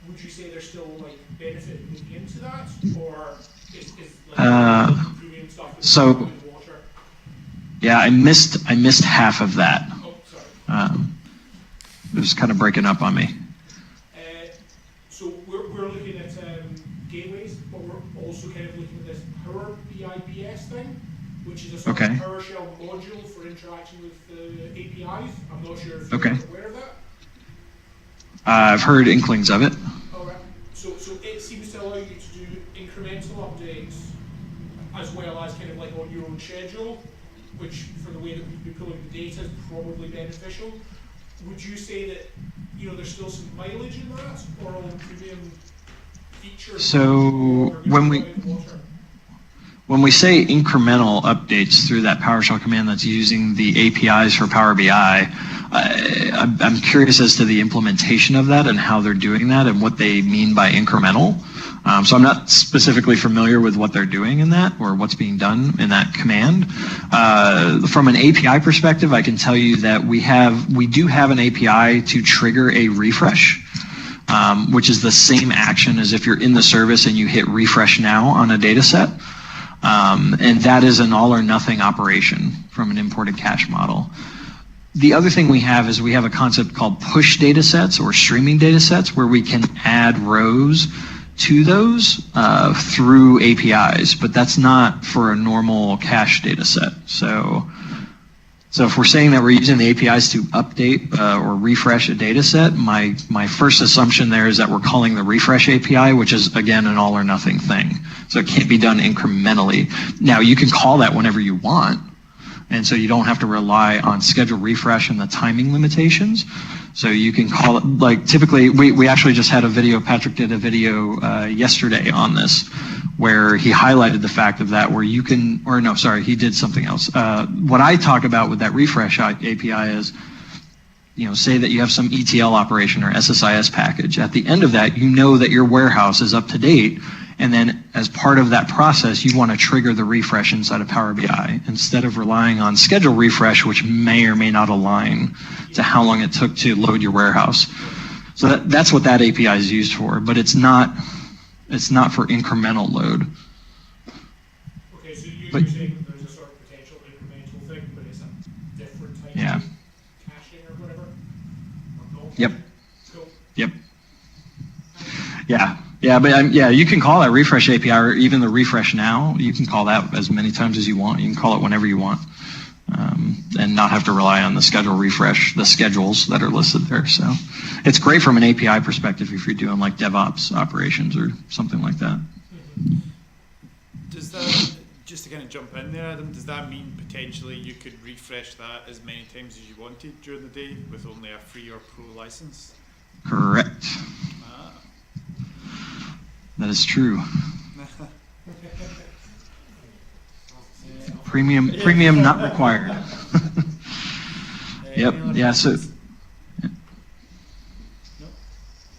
D: Would you say there's still like benefit looking into that, or is like improving stuff with
B: so
D: water?
B: yeah, I missed half of that.
D: Oh, sorry.
B: It was kind of breaking up on me.
D: So we're looking at gateways, but we're also kind of looking at this Power BIBS thing, which is a sort of PowerShell module for interaction with APIs. I'm not sure if you're aware of that.
B: I've heard inklings of it.
D: All right. So it seems to allow you to do incremental updates as well as kind of like on your own schedule, which for the way that we've been pulling the data is probably beneficial. Would you say that there's still some mileage in that, or all the premium features?
B: So when we say incremental updates through that PowerShell command that's using the APIs for Power BI, I'm curious as to the implementation of that and how they're doing that and what they mean by incremental. So I'm not specifically familiar with what they're doing in that or what's being done in that command. From an API perspective, I can tell you that we do have an API to trigger a refresh, which is the same action as if you're in the service and you hit refresh now on a data set. And that is an all or nothing operation from an imported cache model. The other thing we have is we have a concept called push data sets or streaming data sets where we can add rows to those through APIs, but that's not for a normal cache data set. So if we're saying that we're using the APIs to update or refresh a data set, my first assumption there is that we're calling the refresh API, which is, again, an all or nothing thing. So it can't be done incrementally. Now, you can call that whenever you want, and so you don't have to rely on schedule refresh and the timing limitations. So you can call it, like typically, we actually just had a video, Patrick did a video yesterday on this, where he highlighted the fact of that, where you can, or no, sorry, he did something else. What I talk about with that refresh API is, say that you have some ETL operation or SSIS package. At the end of that, you know that your warehouse is up to date, and then as part of that process, you want to trigger the refresh inside of Power BI instead of relying on schedule refresh, which may or may not align to how long it took to load your warehouse. So that's what that API is used for, but it's not for incremental load.
D: Okay, so you're saying that there's a sort of potential incremental thing, but it's a different type of caching or whatever? Or no?
B: Yep.
D: Cool.
B: Yep. Yeah, but you can call that refresh API or even the refresh now. You can call that as many times as you want. You can call it whenever you want, and not have to rely on the schedule refresh, the schedules that are listed there. So it's great from an API perspective if you're doing like DevOps operations or something like that.
A: Does that, just to kind of jump in there, Adam, does that mean potentially you could refresh that as many times as you wanted during the day with only a free or pro license?
B: Correct. That is true. Premium not required. Yep. Yeah. So.
A: No,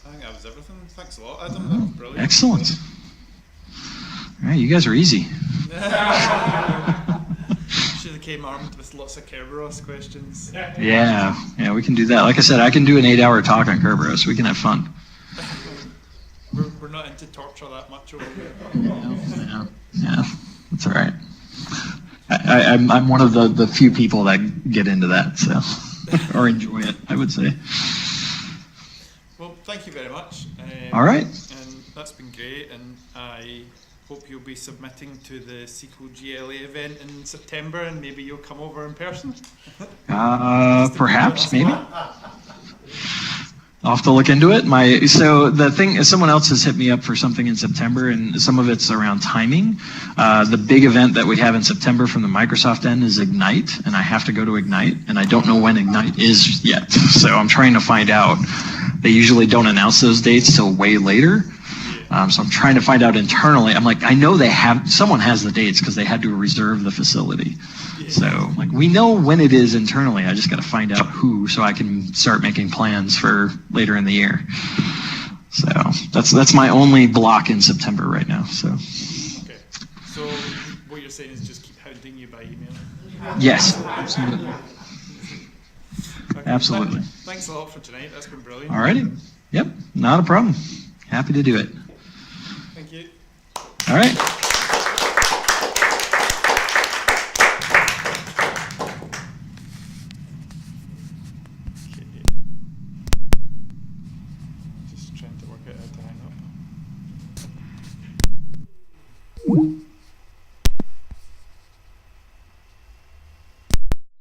A: I think that was everything. Thanks a lot, Adam. That was brilliant.
B: Excellent. All right, you guys are easy.
A: Should have came armed with lots of Kerberos questions.
B: Yeah, we can do that. Like I said, I can do an 8-hour talk on Kerberos. We can have fun.
A: We're not into torture that much over here.
B: Yeah, that's all right. I'm one of the few people that get into that, so or enjoy it, I would say.
A: Well, thank you very much.
B: All right.
A: And that's been great, and I hope you'll be submitting to the SQL GLA event in September, and maybe you'll come over in person.
B: Perhaps, maybe. I'll have to look into it. So the thing is, someone else has hit me up for something in September, and some of it's around timing. The big event that we have in September from the Microsoft end is Ignite, and I have to go to Ignite, and I don't know when Ignite is yet. So I'm trying to find out. They usually don't announce those dates till way later. So I'm trying to find out internally. I'm like, I know someone has the dates because they had to reserve the facility. So like, we know when it is internally. I just got to find out who, so I can start making plans for later in the year. So that's my only block in September right now. So.
A: Okay. So what you're saying is just keep hounding you by email.
B: Yes, absolutely.
A: Okay,
B: Absolutely.
A: Thanks a lot for tonight. That's been brilliant.
B: All righty. Yep, not a problem. Happy to do it.
A: Thank you.
B: All right.